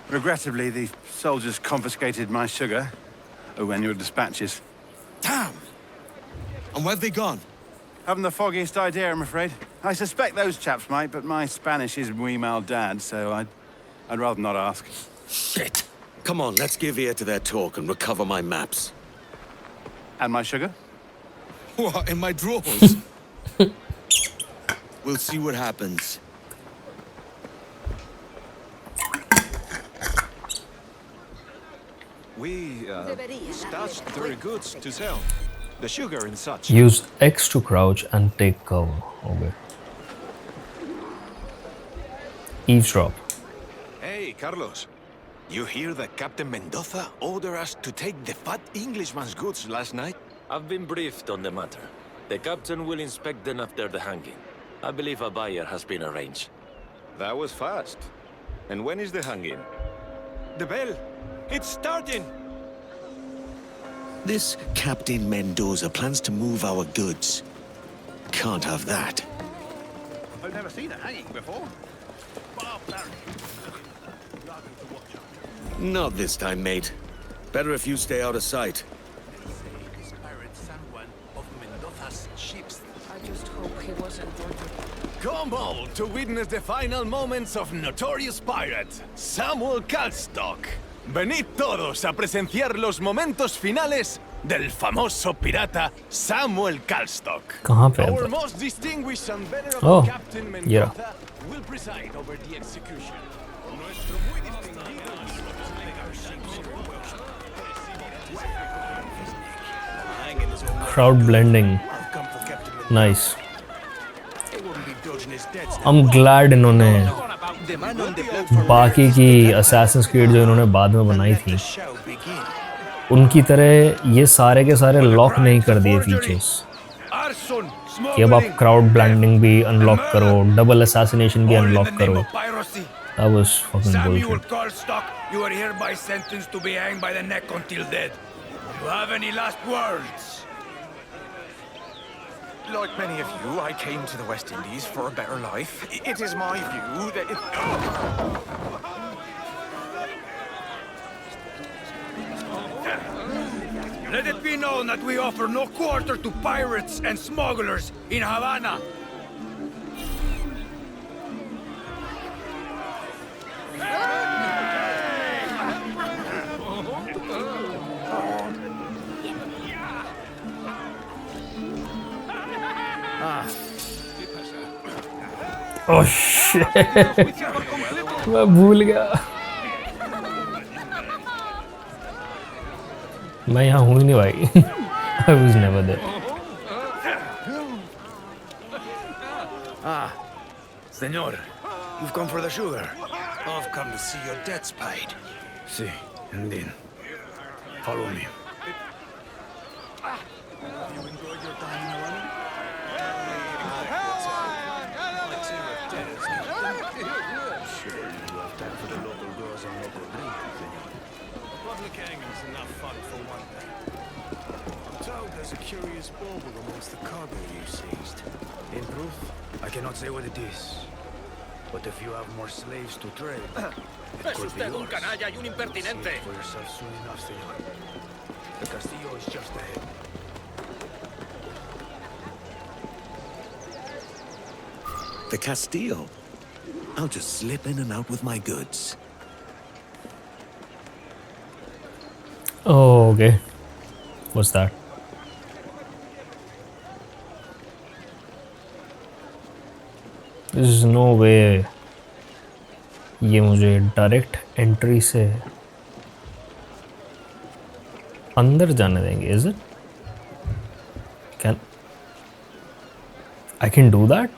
Regrettably, the soldiers confiscated my sugar when your dispatches. Damn! And where have they gone? Haven't the foggiest idea, I'm afraid. I suspect those chaps might, but my Spanish is muy mal dad, so I'd rather not ask. Shit! Come on, let's give ear to their talk and recover my maps. And my sugar? What, in my drawers? We'll see what happens. We stashed their goods to sell. The sugar and such. Use X to crouch and take cover. Okay. Eavesdrop. Hey, Carlos. You hear that Captain Mendoza ordered us to take the fat Englishman's goods last night? I've been briefed on the matter. The captain will inspect them after the hanging. I believe a buyer has been arranged. That was fast. And when is the hanging? The bell! It's starting! This Captain Mendoza plans to move our goods. Can't have that. I've never seen a hanging before. Not this time, mate. Better if you stay out of sight. This pirate San Juan of Mendoza's ships. I just hope he wasn't Come all to witness the final moments of notorious pirate Samuel Kalstock. Venid todos a presenciar los momentos finales del famoso pirata Samuel Kalstock. कहाँ पे है Our तो? most distinguished and venerable Oh, Captain yeah. Mendoza will preside over the execution. Crowd blending. Nice. I'm glad इन्होंने बाकी की Assassin's Creed जो इन्होंने बाद में बनाई थी उनकी तरह ये सारे के सारे लॉक नहीं कर दिए फीचर्स कि अब आप क्राउड ब्लेंडिंग भी अनलॉक करो, डबल असैसिनेशन भी अनलॉक करो. That was fucking bullshit. You are hereby sentenced to be hanged by the neck until dead. Do you have any last words? Like many of you, I came to the West Indies for a better life. It is my view that Let it be known that we offer no quarter to pirates and smugglers in Havana. Oh shit! मैं भूल गया. मैं यहाँ हूँ ही नहीं भाई. I was never there. Ah, Senor, you've come for the sugar. I've come to see your debts paid. Si, indeed. Follow me. Have you enjoyed your time in Havana? Sure, you have time for the local girls and local drink, senor. Public hanging's enough fun for one day. I'm told there's a curious bauble amongst the cargo you seized. In truth, I cannot say what it is. But if you have more slaves to trade, it could be yours. canalla y un impertinente. See it for yourself soon enough, senor. The castillo is just ahead. The Castillo? I'll just slip in and out with my goods. Oh, okay. What's that? There's no way ये मुझे direct entry से अंदर जाने देंगे. Is it? I can do that?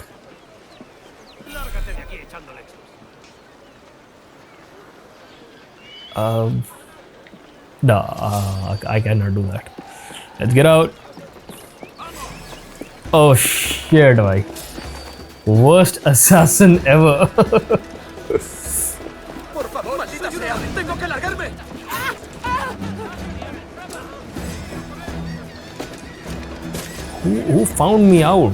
No, I cannot do that. Let's get out. Oh shit, bhai. Worst assassin ever. Por favor, maldita sea, tengo que largarme. Who found me out?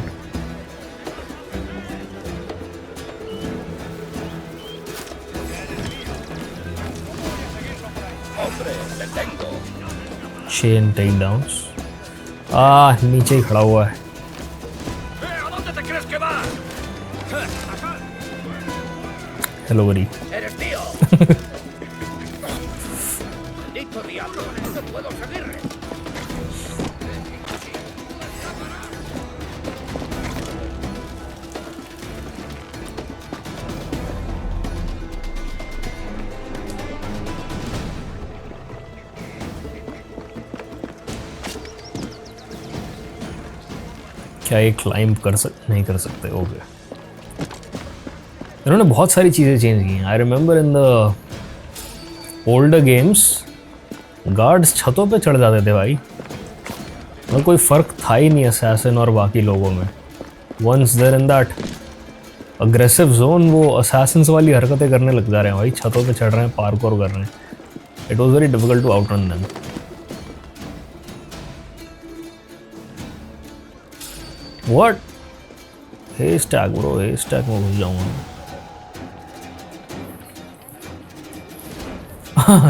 Chain takedowns. नीचे ही खड़ा हुआ है. Hello, buddy. Eres tío. Maldito diablo, no puedo seguirle. क्या ये climb नहीं कर सकते? Okay. इन्होंने बहुत सारी चीज़ें चेंज की हैं. I remember in the older games guards छतों पे चढ़ जाते थे भाई. और कोई फ़र्क था ही नहीं असैसिन और बाकी लोगों में। Once they're in that aggressive zone, वो असैसिन्स वाली हरकतें करने लग जा रहे हैं भाई, छतों पे चढ़ रहे हैं, पार्कोर कर रहे हैं। It was very difficult to outrun them. What? Haystack bro, haystack में घुस जाऊंगा।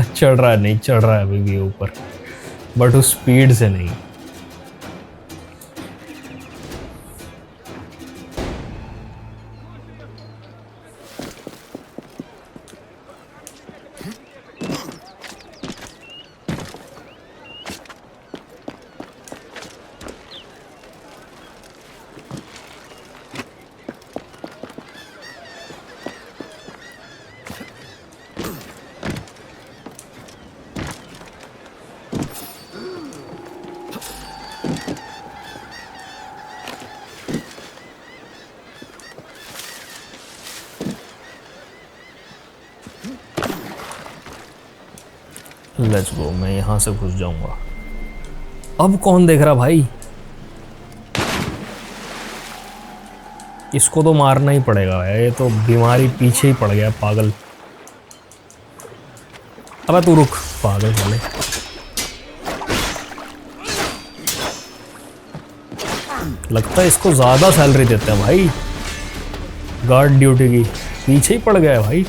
चढ़ रहा है, नहीं चढ़ रहा है अभी भी ऊपर, बट उस स्पीड से नहीं। लेट्स गो, मैं यहाँ से घुस जाऊंगा। अब कौन देख रहा भाई? इसको तो मारना ही पड़ेगा, ये तो बीमारी पीछे ही पड़ गया पागल। अबे तू रुक पागल साले। लगता है इसको ज़्यादा सैलरी देते हैं भाई गार्ड ड्यूटी की, पीछे ही पड़ गया है भाई।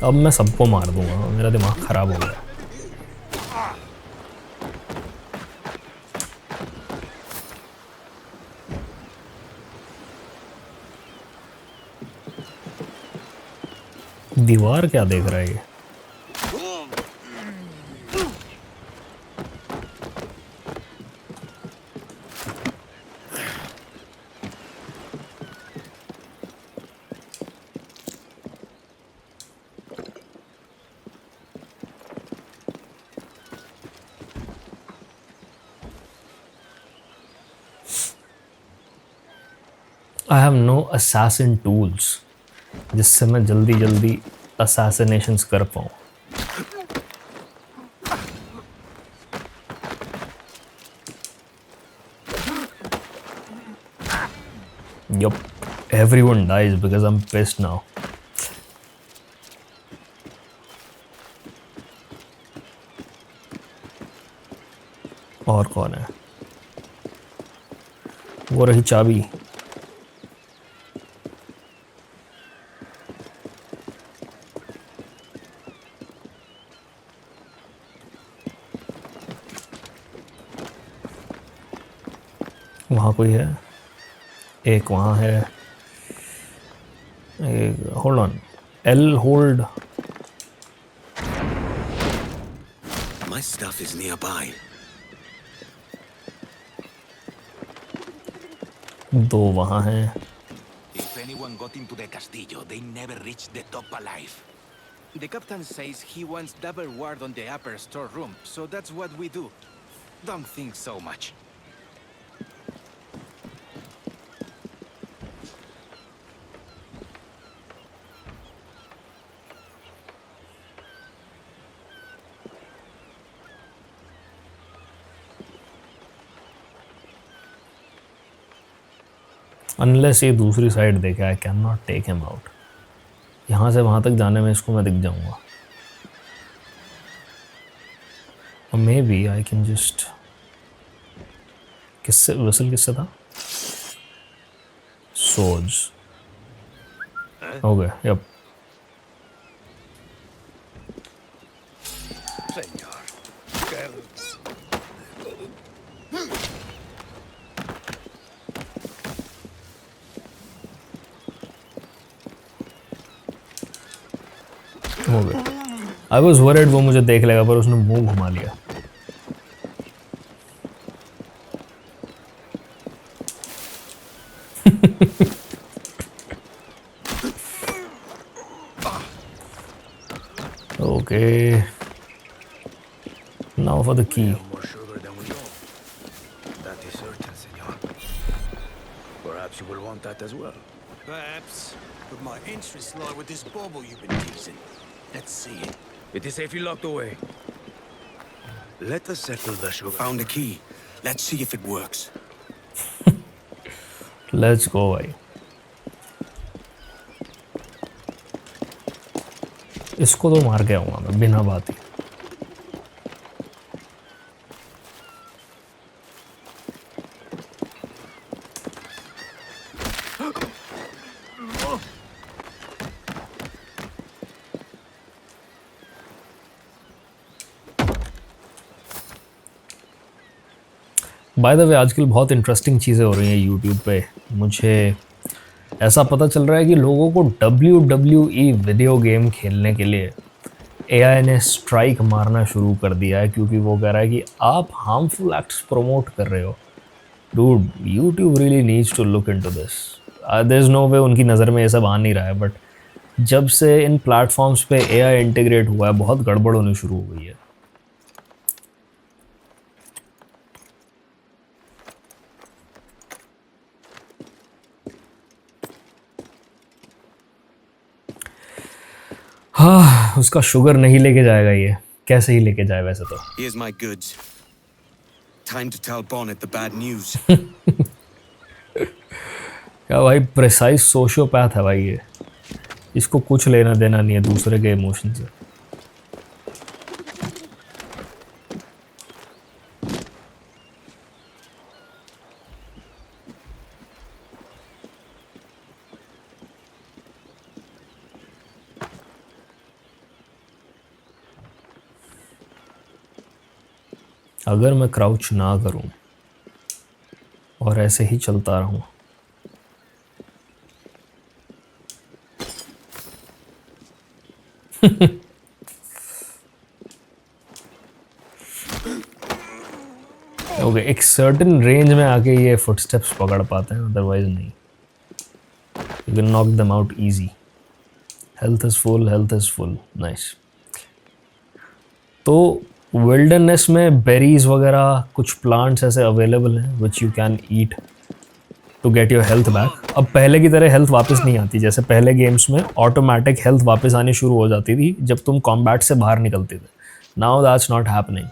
अब मैं सबको मार दूंगा, मेरा दिमाग खराब हो गया। दीवार क्या देख रहा है ये? I have no assassin tools जिससे मैं जल्दी जल्दी assassinations कर पाऊँ। Yup, everyone dies because I'm pissed now. और कौन है? वो रही चाबी। वहाँ कोई है, एक वहाँ है, एक hold on, L hold. My stuff is nearby. दो वहाँ हैं। If anyone got into the castillo, they never reached the top alive. The captain says he wants double ward on the upper storeroom, so that's what we do. Don't think so much. Unless ये दूसरी side देखे, I can not take him out. यहाँ से वहाँ तक जाने में इसको मैं दिख जाऊँगा। और maybe I can just, किससे विसल किससे था? सोर्ड्स हो गए। यप, हो गया। आई वॉज वरीड वो मुझे देख लेगा, पर उसने मुंह घुमा लिया। Okay. Now for the key. More sugar than we know. That is certain, senor. Perhaps you will want that as well. Perhaps, but my interests lie with this bauble you've been teasing. Let's see it. It is safely locked away. Let us settle the sugar. Found a key. Let's see if it works. Let's go भाई. इसको तो मार के आऊंगा मैं बिना बात ही. Bye the वे आजकल बहुत इंटरेस्टिंग चीज़ें हो रही हैं यूट्यूब पे. मुझे ऐसा पता चल रहा है कि लोगों को WWE वीडियो गेम खेलने के लिए AI ने स्ट्राइक मारना शुरू कर दिया है क्योंकि वो कह रहा है कि आप हार्मफुल एक्ट्स प्रमोट कर रहे हो. Dude, YouTube really needs to look into this. There is no way उनकी नज़र में ये सब आ नहीं रहा है, बट जब से इन प्लेटफॉर्म्स पे AI इंटीग्रेट हुआ है बहुत गड़बड़ होनी शुरू हो गई है. हाँ, उसका शुगर नहीं लेके जाएगा ये. कैसे ही लेके जाए वैसे तो. Here's my goods. Time to tell Bonnet the bad news. क्या भाई प्रिसाइज सोशियोपैथ है भाई ये. इसको कुछ लेना देना नहीं है दूसरे के इमोशन से. अगर मैं क्राउच ना करूं और ऐसे ही चलता रहूं ओके, एक सर्टेन रेंज में आके ये फुटस्टेप्स पकड़ पाते हैं, अदरवाइज नहीं. You can knock them out easy. Health is full. Nice. तो विल्डरनेस में बेरीज वगैरह कुछ प्लांट्स ऐसे अवेलेबल हैं which you can eat to get your health back. अब पहले की तरह हेल्थ वापस नहीं आती. जैसे पहले गेम्स में ऑटोमेटिक हेल्थ वापस आनी शुरू हो जाती थी जब तुम कॉम्बैट से बाहर निकलते थे. Now that's not happening.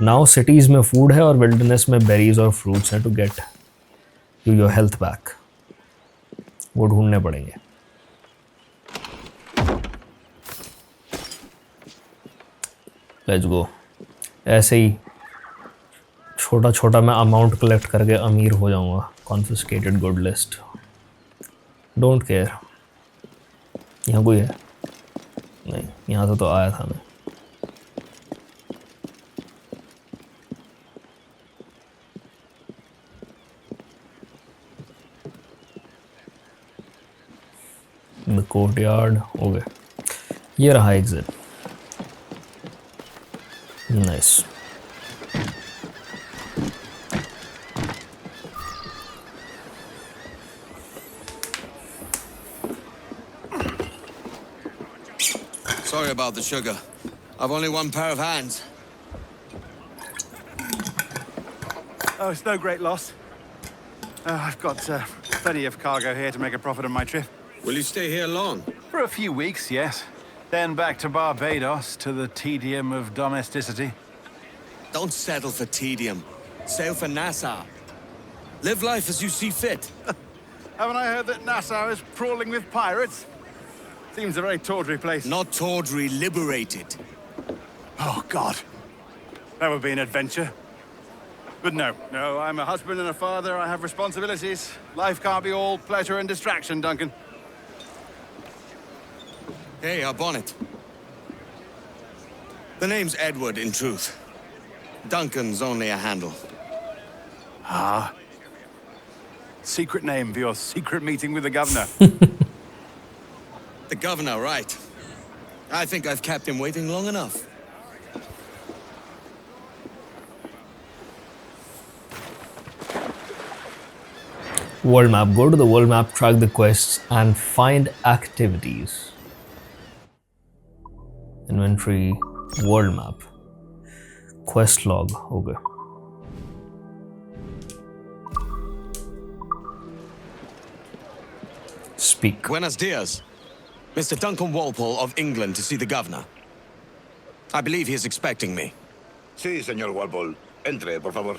Now cities में फूड है और विल्डरनेस में बेरीज और फ्रूट्स हैं to get you your health back. वो ढूंढने पड़ेंगे. Let's go. ऐसे ही छोटा छोटा मैं अमाउंट कलेक्ट करके अमीर हो जाऊंगा. Confiscated good list. Don't care. यहाँ कोई है? नहीं, यहाँ से तो आया था मैं. द कोर्टयार्ड हो गए. ये रहा exit. Nice. Sorry about the sugar. I've only one pair of hands. Oh, it's no great loss. I've got plenty of cargo here to make a profit on my trip. Will you stay here long? For a few weeks, yes. Then back to Barbados, to the tedium of domesticity. Don't settle for tedium. Sail for Nassau. Live life as you see fit. Haven't I heard that Nassau is crawling with pirates? Seems a very tawdry place. Not tawdry, liberated. Oh, God. That would be an adventure. But no, I'm a husband and a father. I have responsibilities. Life can't be all pleasure and distraction, Duncan. Hey, our Bonnet. The name's Edward, in truth. Duncan's only a handle. Ah. Secret name for your secret meeting with the governor. The governor, right. I think I've kept him waiting long enough. World map. Go to the world map, track the quests, and find activities. Inventory, world map, quest log. Okay. Speak. Buenos dias. Mr. Duncan Walpole of England to see the governor. I believe he is expecting me. Sí, señor Walpole. Entre, por favor.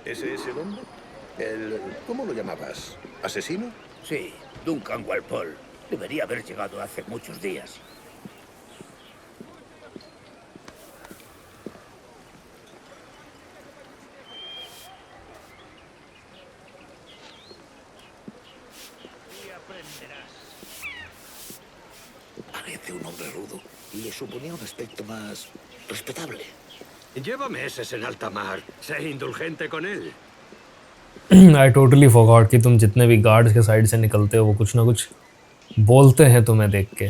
¿Ese es el hombre? ¿Cómo lo llamabas? ¿Asesino? Sí, Duncan Walpole. Debería haber llegado hace muchos días. Parece un hombre rudo y le suponía un aspecto más respetable. Lleva meses en alta mar. Sé indulgente con él. I totally forgot कि तुम जितने भी guards के side से निकलते हो वो कुछ ना कुछ बोलते हैं तुम्हें देख के।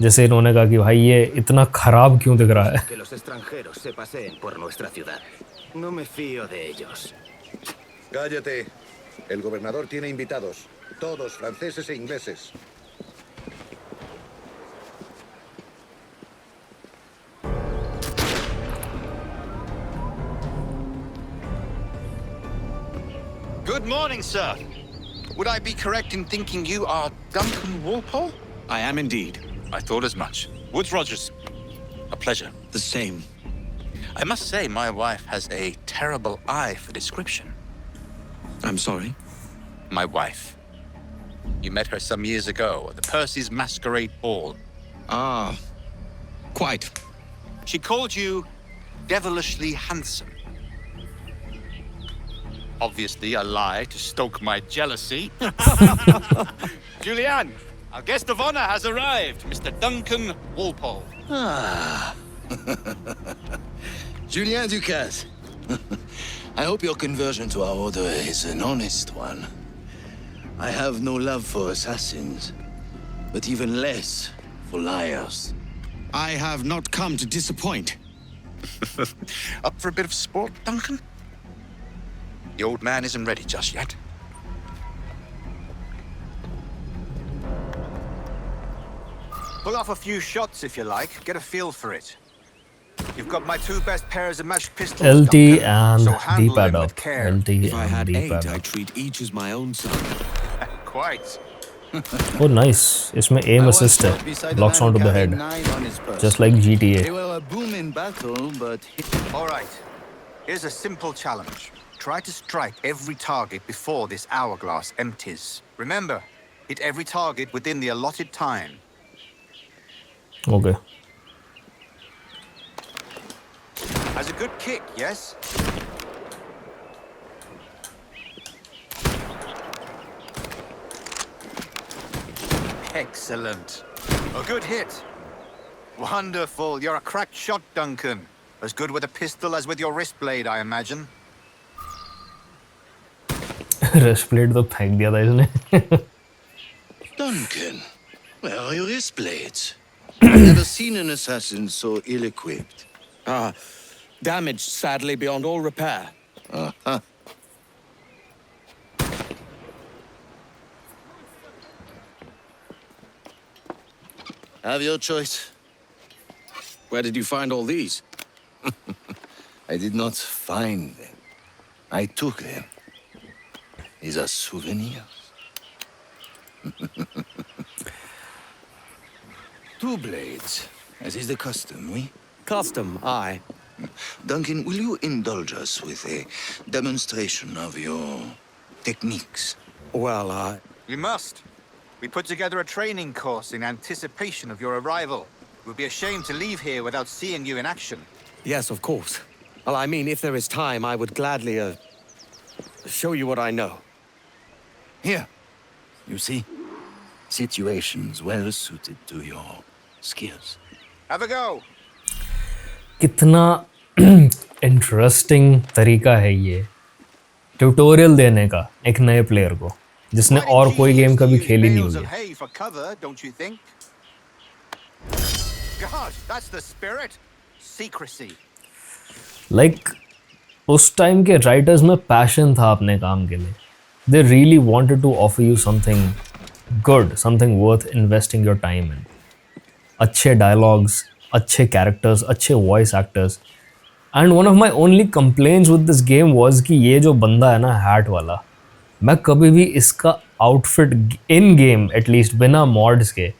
जैसे इन्होंने कहा कि भाई ये इतना खराब क्यों दिख रहा है। Que los extranjeros se paseen por nuestra ciudad. No me fío de ellos. Cállate. El gobernador tiene invitados. Todos franceses e ingleses. Good morning, sir. Would I be correct in thinking you are Duncan Walpole? I am indeed. I thought as much. Woods Rogers. A pleasure. The same. I must say, my wife has a terrible eye for description. I'm sorry? My wife. You met her some years ago at the Percy's Masquerade Ball. Ah, quite. She called you devilishly handsome. Obviously a lie to stoke my jealousy. Julianne, our guest of honor has arrived, Mr. Duncan Walpole. Ah. Julien Ducasse. I hope your conversion to our order is an honest one. I have no love for assassins, but even less for liars. I have not come to disappoint. Up for a bit of sport, Duncan? The old man isn't ready just yet. Pull off a few shots if you like. Get a feel for it. You've got my two best pairs of matched pistols, LT Duncan, and so handle them D-pad with up. care. LT If I had and 8, D-pad I'd up. treat each as my own son. Quite. Oh nice. इसमें aim assist है. Locks onto the head. Just like GTA. They were a boom in battle, but... All right. Here's a simple challenge. Try to strike every target before this hourglass empties. Remember, hit every target within the allotted time. Okay. Has a good kick, yes? Excellent. A good hit. Wonderful. You're a cracked shot, Duncan. As good with a pistol as with your wrist blade, I imagine. Wrist blade तो फेंक दिया था इसने. Duncan, where are your wrist blades? I've never seen an assassin so ill-equipped. Ah, damaged sadly beyond all repair. Uh-huh. Have your choice. Where did you find all these? I did not find them. I took them. These are souvenirs. Two blades, as is the custom, oui? Custom, aye. Duncan, will you indulge us with a demonstration of your techniques? Well, We must. We put together a training course in anticipation of your arrival. We'll be ashamed to leave here without seeing you in action. Yes, of course. Well, I mean, if there is time, I would gladly, show you what I know. Here, you see? Situations well suited to your skills. Have a go. कितना interesting तरीका है ये tutorial देने का एक नए player को जिसने और कोई गेम कभी खेली नहीं हुई है. Hey, for cover, don't you think? God, that's the spirit. Secrecy. Like उस टाइम के राइटर्स में पैशन था अपने काम के लिए. They really wanted to offer you something good, something worth investing your time in. अच्छे डायलॉग्स, अच्छे characters, अच्छे voice actors. And one of my only complaints with this game was कि ये जो बंदा है ना hat वाला, मैं कभी भी इसका outfit in game at least बिना mods के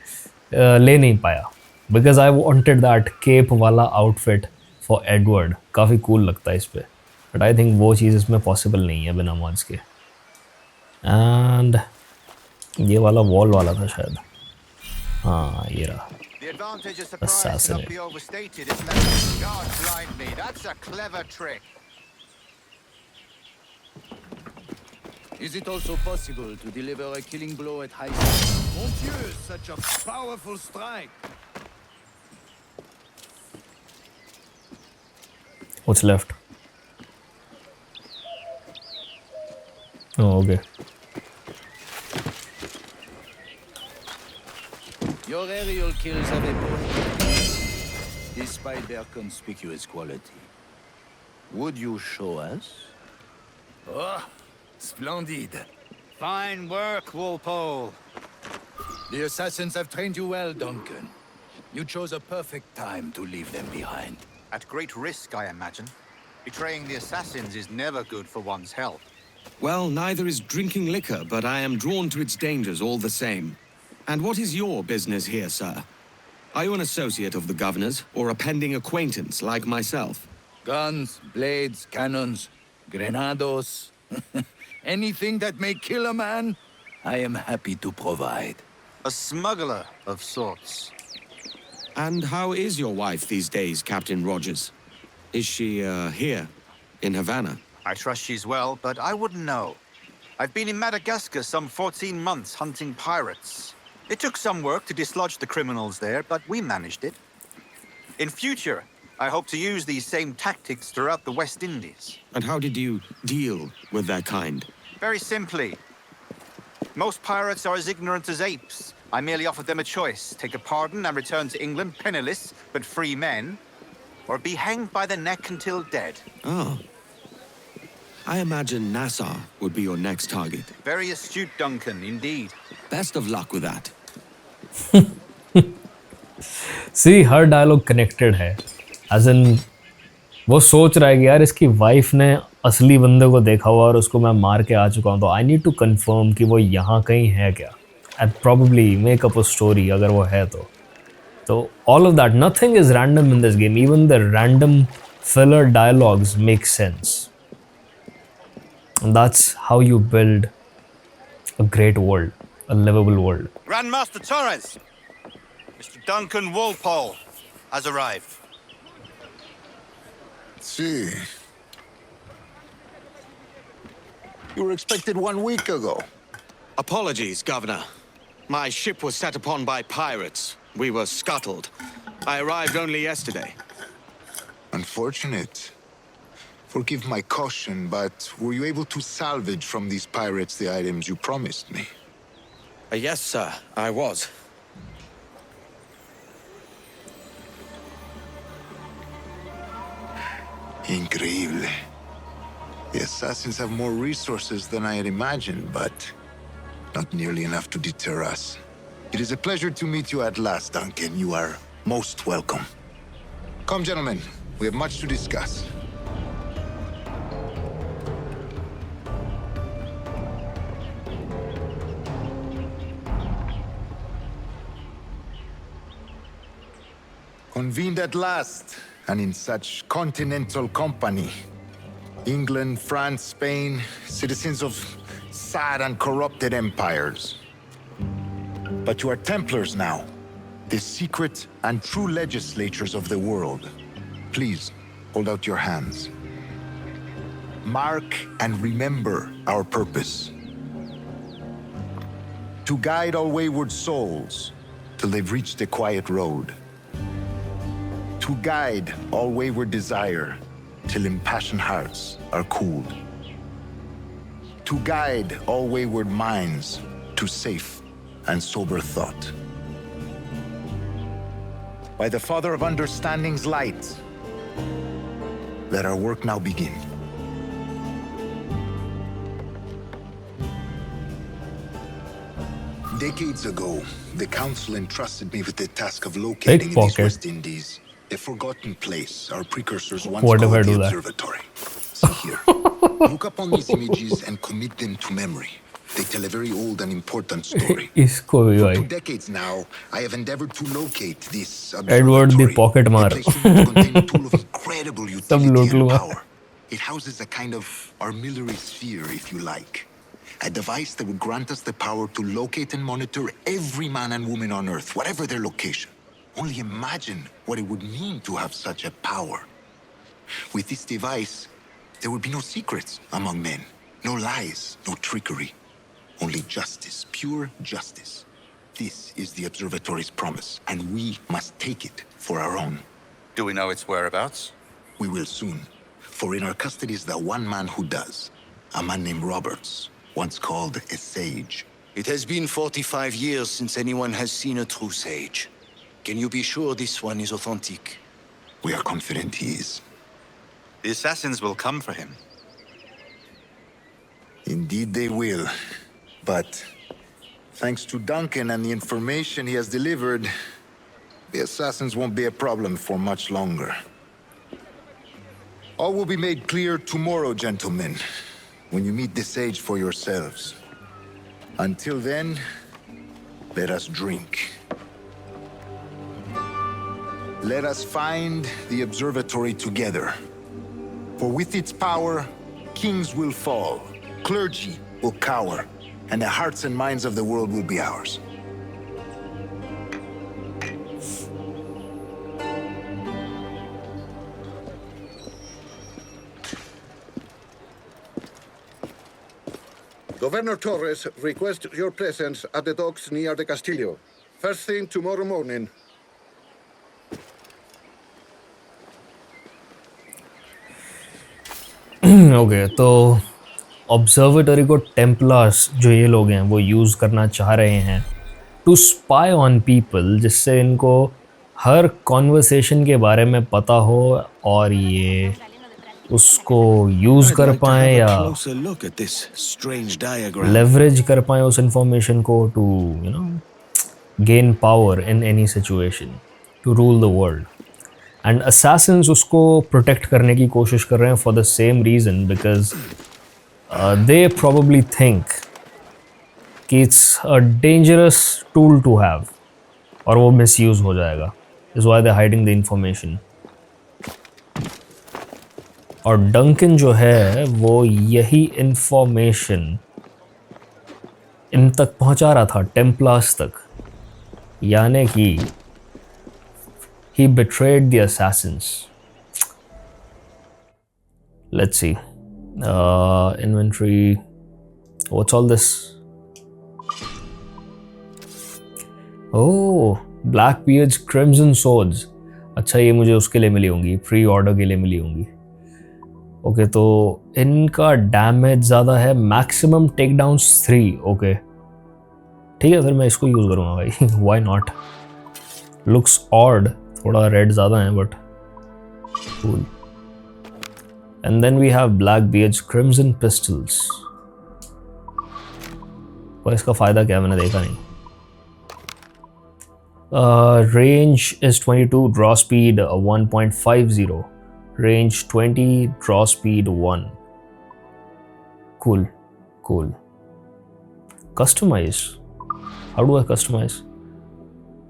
ले नहीं पाया. Because I wanted that cape वाला outfit for Edward. काफ़ी cool लगता है इस पे. But I think वो चीज़ इसमें possible नहीं है बिना mods के. And ये वाला wall वाला था शायद. हाँ ये रहा. The advantage of surprise Assassinate. cannot be overstated, isn't it? God blind me, that's a clever trick. Is it also possible to deliver a killing blow at high speed? Mon Dieu, such a powerful strike. What's left? Oh, okay. Your aerial kills have a point, despite their conspicuous quality. Would you show us? Oh, splendid. Fine work, Walpole. The assassins have trained you well, Duncan. You chose a perfect time to leave them behind. At great risk, I imagine. Betraying the assassins is never good for one's health. Well, neither is drinking liquor, but I am drawn to its dangers all the same. And what is your business here, sir? Are you an associate of the governor's, or a pending acquaintance like myself? Guns, blades, cannons, grenados. Anything that may kill a man, I am happy to provide. A smuggler of sorts. And how is your wife these days, Captain Rogers? Is she, here, in Havana? I trust she's well, but I wouldn't know. I've been in Madagascar some 14 months hunting pirates. It took some work to dislodge the criminals there, but we managed it. In future, I hope to use these same tactics throughout the West Indies. And how did you deal with their kind? Very simply. Most pirates are as ignorant as apes. I merely offered them a choice: take a pardon and return to England penniless, but free men, or be hanged by the neck until dead. Oh. I imagine Nassau would be your next target. Very astute, Duncan, indeed. Best of luck with that. See, हर dialogue connected है. As in, वो सोच रहा है कि यार इसकी wife ने असली बंदे को देखा हुआ और उसको मैं मार के आ चुका हूँ, तो आई नीड टू कंफर्म कि वो यहाँ कहीं है क्या. And probably make up a story अगर वो है तो. So all of that, nothing is random in this game. Even the random filler dialogues make sense. And that's how you build a great world, a livable world. Grandmaster Torres! Mr. Duncan Walpole has arrived. See. You were expected 1 week ago. Apologies, Governor. My ship was set upon by pirates. We were scuttled. I arrived only yesterday. Unfortunate. Forgive my caution, but were you able to salvage from these pirates the items you promised me? Yes, sir, I was. Increíble. The assassins have more resources than I had imagined, but not nearly enough to deter us. It is a pleasure to meet you at last, Duncan. You are most welcome. Come, gentlemen. We have much to discuss. Convened at last, and in such continental company. England, France, Spain, citizens of sad and corrupted empires. But you are Templars now, the secret and true legislators of the world. Please, hold out your hands. Mark and remember our purpose. To guide all wayward souls till they've reached the quiet road. To guide all wayward desire till impassioned hearts are cooled. To guide all wayward minds to safe and sober thought. By the Father of Understanding's light, let our work now begin. Decades ago, the Council entrusted me with the task of locating in these West Indies a forgotten place our precursors once What if called I do the that? Observatory. See here. Look upon these images and commit them to memory. They tell a very old and important story. इसको भी For भाई 2 decades now, I have endeavored to locate this Edward the observatory. Pocket Mar. A place to contain a tool of incredible सब utility लूट and लूँगा. power. It houses a kind of armillary sphere, if you like. A device that would grant us the power to locate and monitor every man and woman on Earth, whatever their location. Only imagine what it would mean to have such a power. With this device, there would be no secrets among men, no lies, no trickery. Only justice, pure justice. This is the observatory's promise, and we must take it for our own. Do we know its whereabouts? We will soon, for in our custody is the one man who does. A man named Roberts, once called a sage. It has been 45 years since anyone has seen a true sage. Can you be sure this one is authentic? We are confident he is. The assassins will come for him. Indeed they will. But thanks to Duncan and the information he has delivered, the assassins won't be a problem for much longer. All will be made clear tomorrow, gentlemen, when you meet the sage for yourselves. Until then, let us drink. Let us find the observatory together. For with its power, kings will fall, clergy will cower, and the hearts and minds of the world will be ours. Governor Torres requests your presence at the docks near the Castillo. First thing tomorrow morning. Okay तो observatory को Templars जो ये लोग हैं वो use करना चाह रहे हैं टू स्पाई ऑन पीपल, जिससे इनको हर कॉन्वर्सेशन के बारे में पता हो और ये उसको यूज़ कर पाएँ या लेवरेज कर पाएँ उस इंफॉर्मेशन को to you know gain power in any situation to rule the world. And assassins उसको प्रोटेक्ट करने की कोशिश कर रहे हैं for the same reason, because they probably think कि it's a dangerous tool to have और वो मिसयूज़ हो जाएगा. Is why they hiding the information. और डंकन जो है वो यही इंफॉर्मेशन इन तक पहुंचा रहा था, टेम्पलर्स तक, यानी कि he betrayed the assassins. Let's see. Inventory. What's all this? Oh, Blackbeard's Crimson Swords. अच्छा, ये मुझे उसके लिए मिली होंगी, प्री ऑर्डर के लिए मिली होंगी. ओके, तो इनका डैमेज ज़्यादा है, मैक्सिमम टेक डाउन्स 3. ओके ठीक है, फिर मैं इसको यूज़ करूँगा भाई. Why not? Looks odd. थोड़ा रेड ज़्यादा है but cool. And then we have Blackbeard's crimson pistols. पर इसका फ़ायदा क्या है मैंने देखा नहीं. रेंज इज़ 22, ड्रॉ स्पीड 1.50, रेंज 20, draw speed 1. Cool cool. Customize, how do I customize?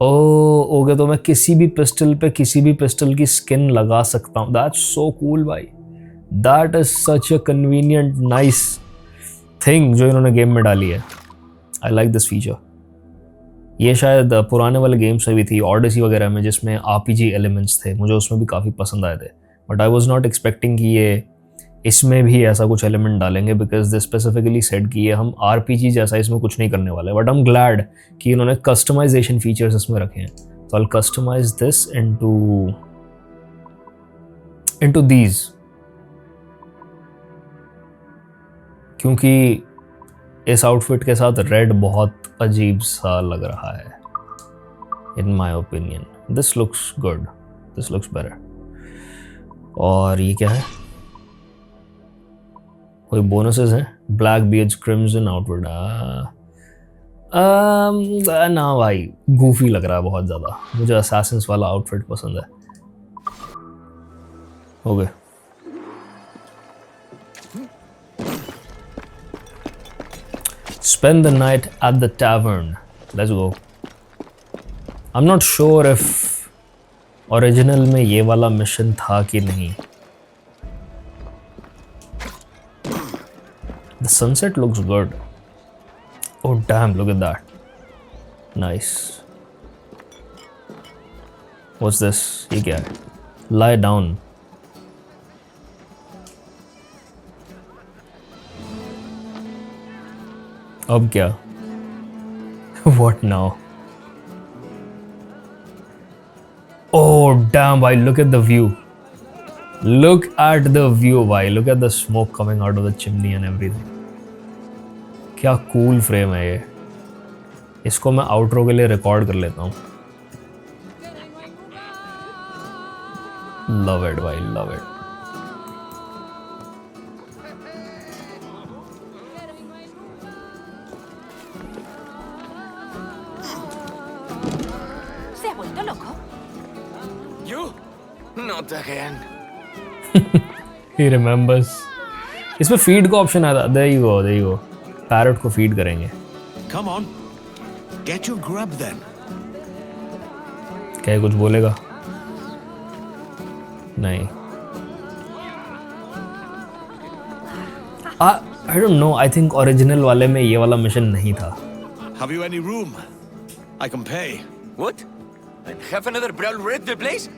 Okay, तो मैं किसी भी पिस्टल पे किसी भी पिस्टल की स्किन लगा सकता हूँ. दैट्स सो कूल भाई. That is such a convenient nice thing जो इन्होंने गेम में डाली है. I like this feature. ये शायद पुराने वाले गेम्स में भी थी, ऑडिसी वगैरह में, जिसमें RPG एलिमेंट्स थे. मुझे उसमें भी काफ़ी पसंद आए थे, but I was not expecting कि ये इसमें भी ऐसा कुछ एलिमेंट डालेंगे, बिकॉज दे स्पेसिफिकली सेट कि ये हम RPG जैसा इसमें कुछ नहीं करने वाले. बट आई एम ग्लैड कि इन्होंने कस्टमाइजेशन फीचर्स इसमें रखे हैं. तो आई कस्टमाइज दिस इनटू दीज, क्योंकि इस आउटफिट के साथ रेड बहुत अजीब सा लग रहा है in my opinion. This looks good, this looks better. और ये क्या है? कोई बोनसेस हैं? Blackbeard's crimson outfit. ना भाई, गूफी लग रहा है बहुत ज़्यादा। मुझे असैसिन्स वाला आउटफिट पसंद है। Okay spend the night at the tavern. Let's go. I'm not sure if original में ये वाला मिशन था कि नहीं। The sunset looks good. Oh damn, look at that. Nice. What's this? ये क्या है? Lie down. अब क्या? What now? Oh damn, भाई, look at the view. Look at the view, भाई. Look at the smoke coming out of the chimney and everything. क्या cool frame है ये. इसको मैं outro के लिए record कर लेता हूँ. Love it, भाई, love it. Not again. He remembers. इसमें feed का option आता है. There you go, there you go. Parrot को feed करेंगे. Come on, get your grub then. क्या कुछ बोलेगा? नहीं. I don't know. I think original वाले में ये वाला mission नहीं था. Have you any room? I can pay. What? And have another brawl rid the place?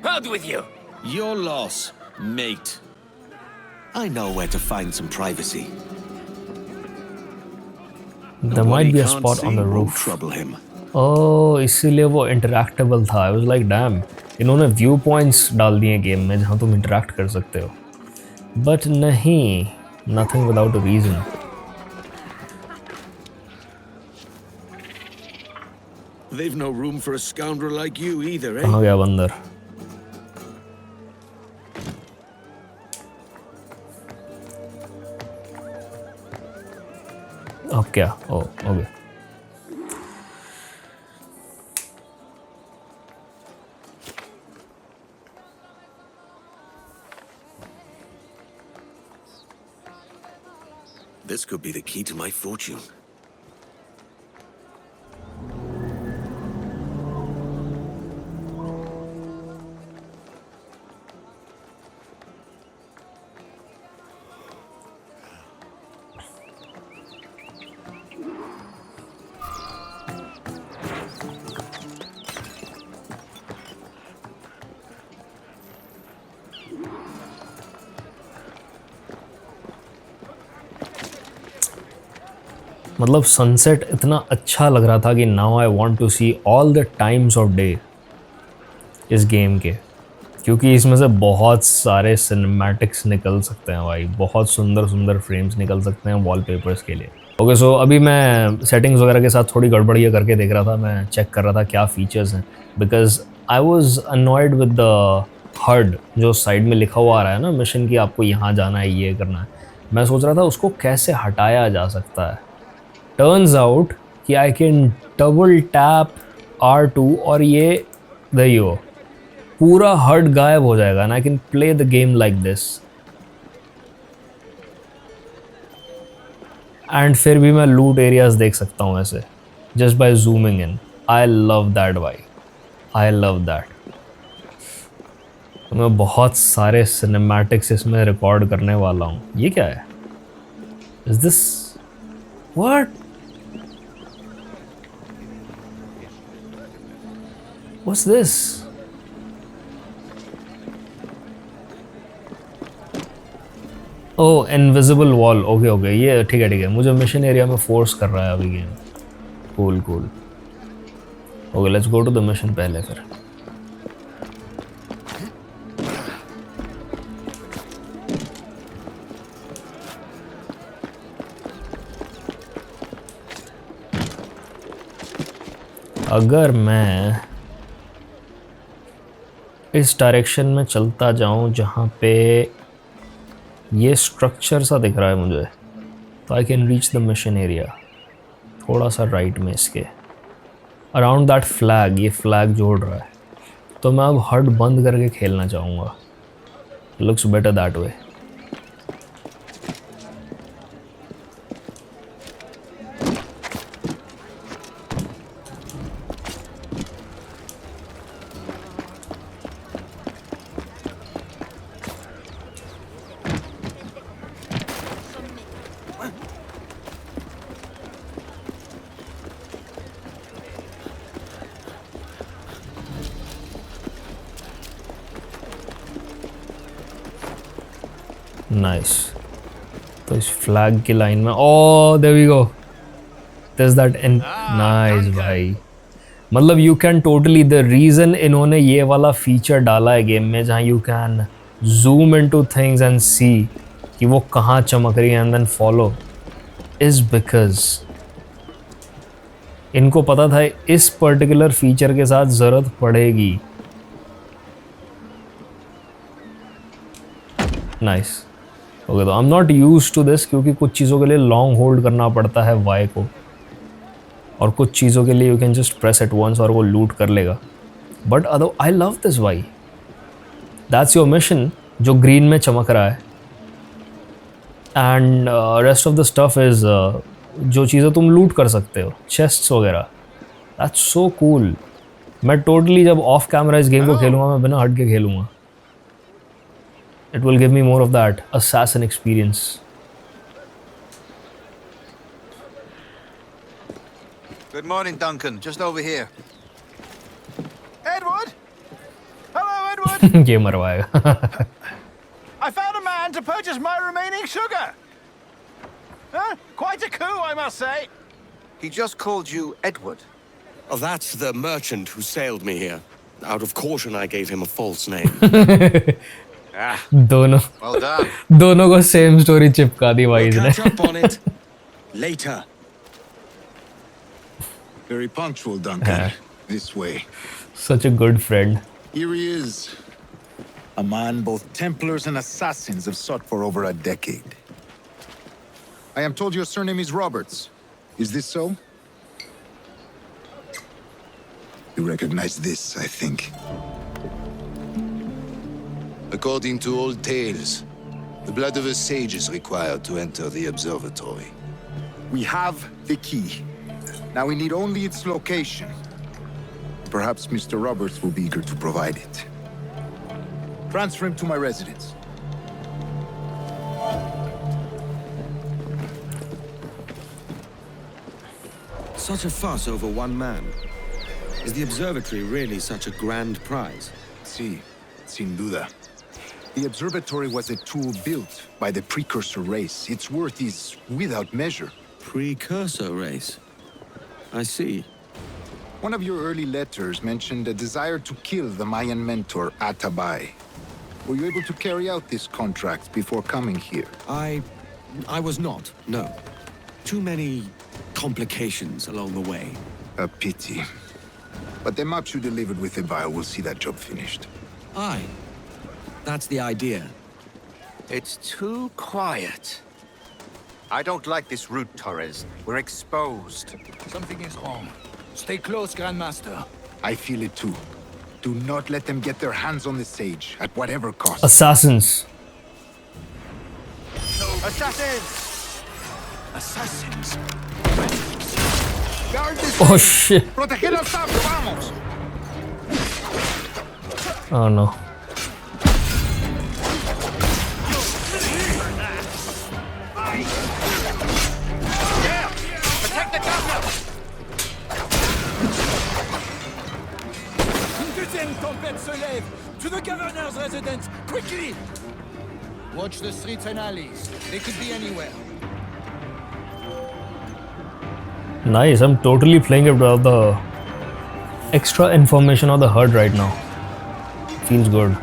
Out with you! Your loss, mate. I know where to find some privacy. There might be a spot on the roof. Trouble him. Oh, इसीलिए वो interactable था. I was like, damn. इन्होंने view points डाल दिए game में जहाँ तुम interact कर सकते हो. But नहीं, nothing without a reason. They've no room for a scoundrel like you either, eh? कहाँ गया बंदर? अब क्या? Oh, okay. This could be the key to my fortune. मतलब सनसेट इतना अच्छा लग रहा था कि now I want to see all the times of day इस गेम के, क्योंकि इसमें से बहुत सारे सिनेमैटिक्स निकल सकते हैं भाई. बहुत सुंदर सुंदर फ्रेम्स निकल सकते हैं वॉलपेपर्स के लिए. ओके, सो अभी मैं सेटिंग्स वगैरह के साथ थोड़ी गड़बड़ियाँ करके देख रहा था. मैं चेक कर रहा था क्या फीचर्स हैं, because I was annoyed with the heard जो साइड में लिखा हुआ आ रहा है ना मिशन की, आपको यहाँ जाना है, ये करना है. मैं सोच रहा था उसको कैसे हटाया जा सकता है. टर्न्स आउट कि I can double tap R2 और ये देखियो पूरा हर्ड गायब हो जाएगा and I can play the game like this. And फिर भी मैं लूट एरियाज देख सकता हूँ ऐसे just by zooming in. I love that भाई, आई लव दैट. मैं बहुत सारे सिनेमैटिक्स इसमें रिकॉर्ड करने वाला हूँ. ये क्या है? Is this what? What's this? Oh, invisible wall. Okay, okay. ये ठीक है. मुझे मिशन एरिया में फोर्स कर रहा है अभी game. Cool, cool. Okay, let's go to the mission पहले फिर. अगर मैं इस डायरेक्शन में चलता जाऊं जहाँ पे ये स्ट्रक्चर सा दिख रहा है मुझे, तो I can reach the mission area. थोड़ा सा राइट में इसके अराउंड दैट फ्लैग, ये फ्लैग जोड़ रहा है, तो मैं अब हट बंद करके खेलना चाहूँगा. Looks better that way. Nice. तो इस फ्लैग की लाइन में, oh there we go, this that in. Nice भाई. मतलब you can totally, the reason इन्होंने ये वाला फीचर डाला है गेम में जहाँ you can zoom into things and see कि वो कहाँ चमक रही है and then follow, is because इनको पता था इस पर्टिकुलर फीचर के साथ ज़रूरत पड़ेगी. नाइस. ओके, तो I am not used to this क्योंकि कुछ चीज़ों के लिए लॉन्ग होल्ड करना पड़ता है वाई को, और कुछ चीज़ों के लिए you can just press at once और वो लूट कर लेगा. But other I love this why. That's your mission जो ग्रीन में चमक रहा है, and rest of the stuff is जो चीज़ें तुम लूट कर सकते हो, चेस्ट्स वगैरह. That's so cool. मैं टोटली जब ऑफ कैमरा इस गेम को खेलूँगा मैं बिना हट के खेलूँगा. It will give me more of that assassin experience. Good morning, Duncan. Just over here. Edward? Hello, Edward. ये मरवाएगा. I found a man to purchase my remaining sugar. Quite a coup, I must say. He just called you Edward. Oh, that's the merchant who sailed me here. Out of caution, I gave him a false name. दोनों Well done. दोनों को same story चिपका दी भाई इसने. Catch up on it later. Very punctual, Duncan. This way. Such a good friend. Here he is. A man both Templars and assassins have sought for over a decade. I am told your surname is Roberts. Is this so? You recognize this, I think. According to old tales, the blood of a sage is required to enter the observatory. We have the key. Now we need only its location. Perhaps Mr. Roberts will be eager to provide it. Transfer him to my residence. Such a fuss over one man. Is the observatory really such a grand prize? Sí, sin duda. The observatory was a tool built by the precursor race. Its worth is without measure. Precursor race? I see. One of your early letters mentioned a desire to kill the Mayan mentor, Atabay. Were you able to carry out this contract before coming here? I was not, no. Too many complications along the way. A pity. But the maps you delivered with Ebil will see that job finished. Aye. That's the idea. It's too quiet. I don't like this route, Torres. We're exposed. Something is wrong. Stay close, Grandmaster. I feel it too. Do not let them get their hands on the sage, at whatever cost. Assassins. Assassins! Assassins! Guard this Oh sage. shit. Proteger al sabio, vamos! Oh no. Protect the governor! Une deuxième tempête se lève! To the governor's residence! Quickly! Watch the streets and alleys. They could be anywhere. Nice. I'm totally playing it without the extra information of the HUD right now. Feels good.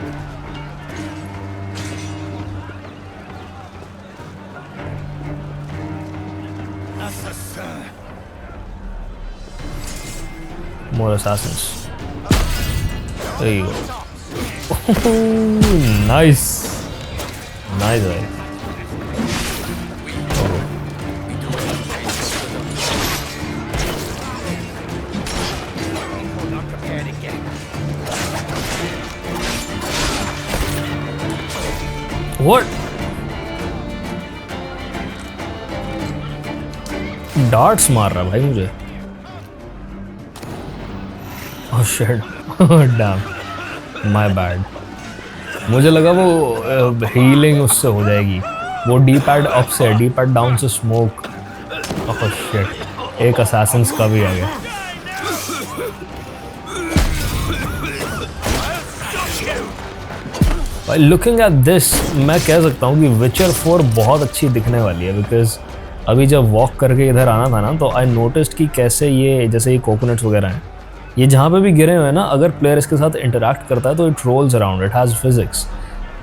Assassin! More assassins. There you go. Nice. Nice, right? What? Darts मार रहा भाई मुझे. Oh shit. Damn. My bad. मुझे लगा वो healing उससे हो जाएगी. वो D-pad अप से, D-pad डाउन से स्मोक. Oh shit. एक असैसिन्स का भी आ गया. लुकिंग एट दिस मैं कह सकता हूँ कि विचर 4 बहुत अच्छी दिखने वाली है, बिकॉज अभी जब वॉक करके इधर आना था ना तो आई नोटिस्ड कि कैसे ये जैसे ये कोकोनट्स वगैरह हैं, ये जहाँ पे भी गिरे हुए हैं ना, अगर प्लेयर इसके साथ इंटरेक्ट करता है तो it rolls around, it has physics.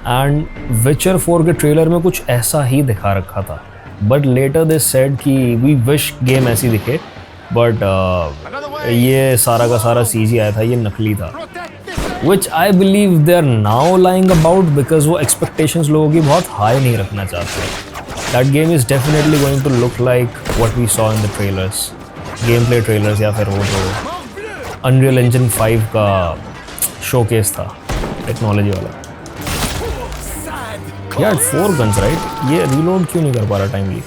And Witcher 4 के ट्रेलर में कुछ ऐसा ही दिखा रखा था, बट लेटर दे सेड कि वी विश गेम ऐसी दिखे, बट ये सारा का सारा CG आया था, ये नकली था. Which I believe they're now lying about because वो expectations लोगों की बहुत high नहीं रखना चाहते. That game is definitely going to look like what we saw in the trailers, gameplay trailers या फिर वो जो Unreal Engine 5 का showcase था technology वाला. Yeah, 4 guns right? ये reload क्यों नहीं कर पा रहा timely?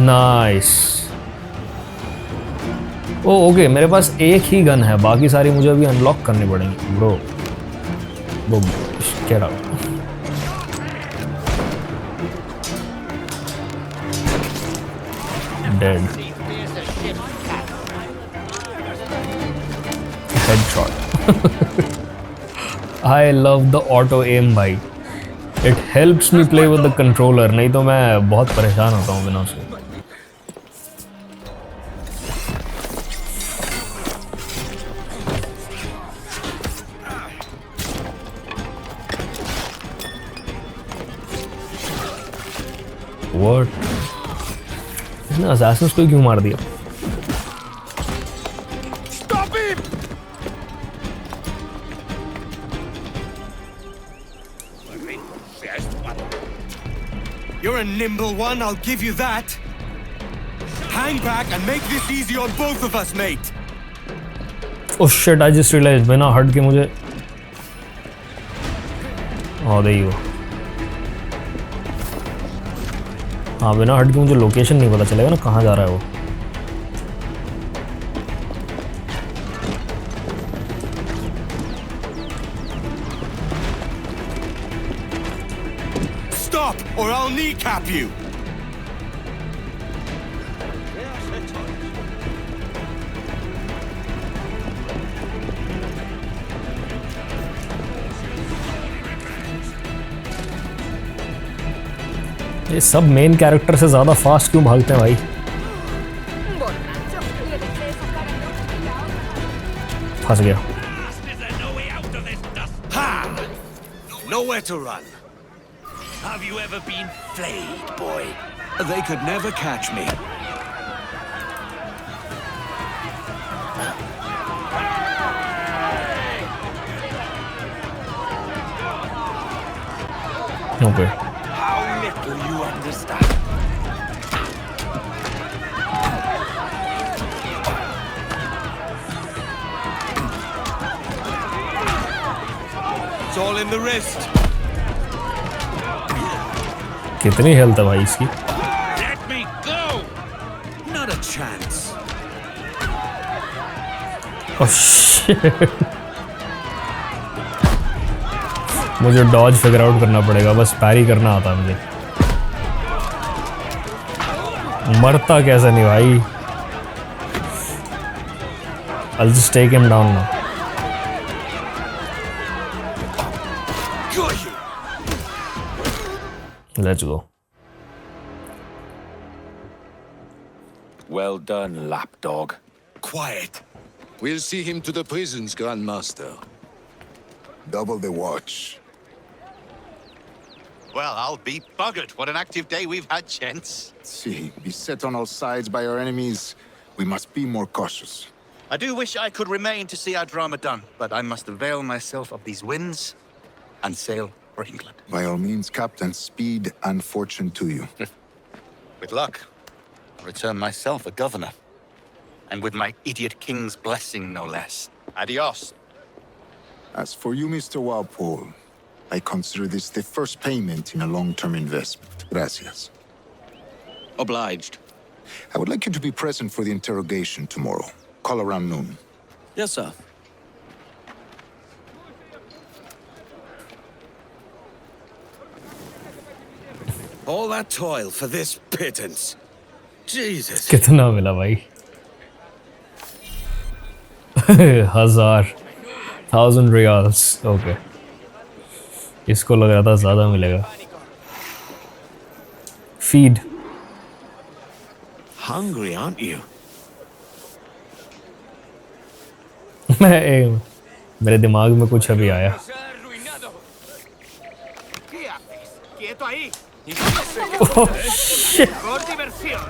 नाइस. ओके, मेरे पास एक ही गन है, बाकी सारी मुझे अभी अनलॉक करनी पड़ेंगी. Bro get out. Dead. Headshot. I love the auto aim भाई. It helps me play with the controller, नहीं तो मैं बहुत परेशान होता हूँ बिना उसके. What? इसने असैसिन्स को क्यों मार दिया? Stop him! You're a nimble one, I'll give you that. Hang back and make this easy on both of us, mate. Oh shit, I just realized बिना हट के मुझे. Oh, there you go. हाँ, बिना हट के मुझे लोकेशन नहीं पता चलेगा ना कहाँ जा रहा है वो. Stop, or I'll kneecap you. ये सब मेन कैरेक्टर से ज़्यादा फास्ट क्यों भागते हैं भाई? फंस गया. Nowhere to run. Have you ever been flayed, boy? They could never catch me. Okay. Do you understand? It's all in the wrist. कितनी हेल्थ है भाई इसकी? Let me go. Not a chance. Oh shit. मुझे Dodge figure out करना पड़ेगा, बस पैरी करना आता है मुझे. मरता कैसे नहीं भाई? I'll just take him down now. Let's go. Well done, lapdog. Quiet. We'll see him to the prisons, Grandmaster. Double the watch. Well, I'll be buggered. What an active day we've had, gents. See, beset on all sides by our enemies, we must be more cautious. I do wish I could remain to see our drama done, but I must avail myself of these winds and sail for England. By all means, Captain, speed and fortune to you. With luck. return myself a governor. And with my idiot king's blessing, no less. Adios. As for you, Mr. Walpole, I consider this the first payment in a long-term investment. Gracias. Obliged. I would like you to be present for the interrogation tomorrow. Call around noon. Yes, sir. All that toil for this pittance. Jesus. कितना मिला भाई? 1,000 riyals. Okay. इसको लग रहा था ज़्यादा मिलेगा. Feed. Hungry, aren't you? मेरे दिमाग में कुछ अभी आया. ¡Quieto ahí! Oh, shit. ¡Por diversión!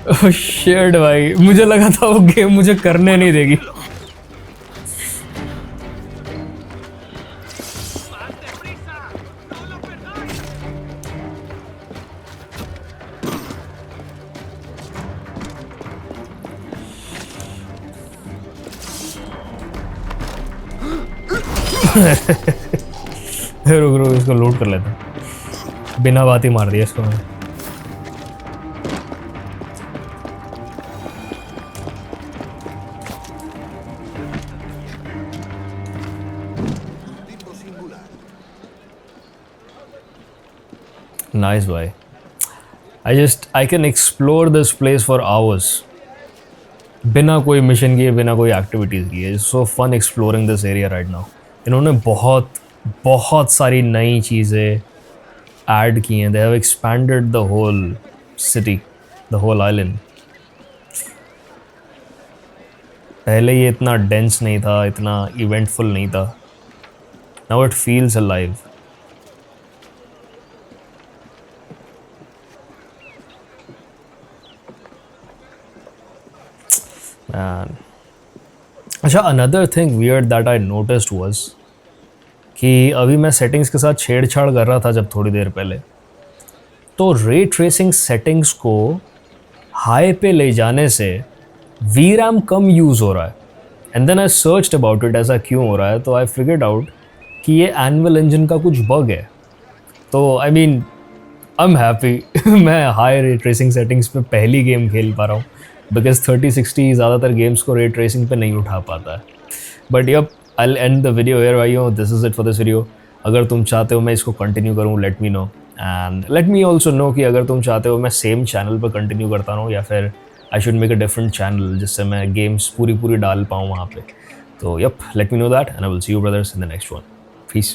Oh shit भाई, मुझे लगा था वो गेम मुझे करने नहीं देगी. रुक रुक इसको लूट कर लेते हैं. बिना बात ही मार दिया इसको मैंने. Nice boy. I can explore this place for hours. बिना कोई मिशन किए, बिना कोई एक्टिविटीज़ किए. It's so fun exploring this area right now. इन्होंने बहुत सारी नई चीज़ें ऐड की हैं. They have expanded the whole city, the whole island. पहले ये इतना dense नहीं था, इतना eventful नहीं था. Now it feels alive. Man. अच्छा, another thing weird that I noticed was कि अभी मैं सेटिंग्स के साथ छेड़छाड़ कर रहा था जब थोड़ी देर पहले, तो रे ट्रेसिंग सेटिंग्स को हाई पे ले जाने से VRAM कम यूज़ हो रहा है. And then I searched about it, ऐसा क्यों हो रहा है. तो आई फिगर्ड आउट कि ये एनुअल इंजन का कुछ बग है. तो I mean I am happy मैं हाई रे ट्रेसिंग सेटिंग्स पे पहली गेम खेल पा रहा हूँ, बिकॉज 3060 ज़्यादातर गेम्स को रे ट्रेसिंग पे नहीं उठा पाता है. But yup, I'll end the video here भाइयों. This is it for this video. अगर तुम चाहते हो मैं इसको कंटिन्यू करूँ, let me know. And let me also know कि अगर तुम चाहते हो मैं सेम चैनल पर कंटिन्यू करता रहूँ या फिर I should make a different channel जिससे मैं गेम्स पूरी डाल पाऊँ वहाँ पे. तो yep, let me know that and I will see you brothers in the next one. Peace.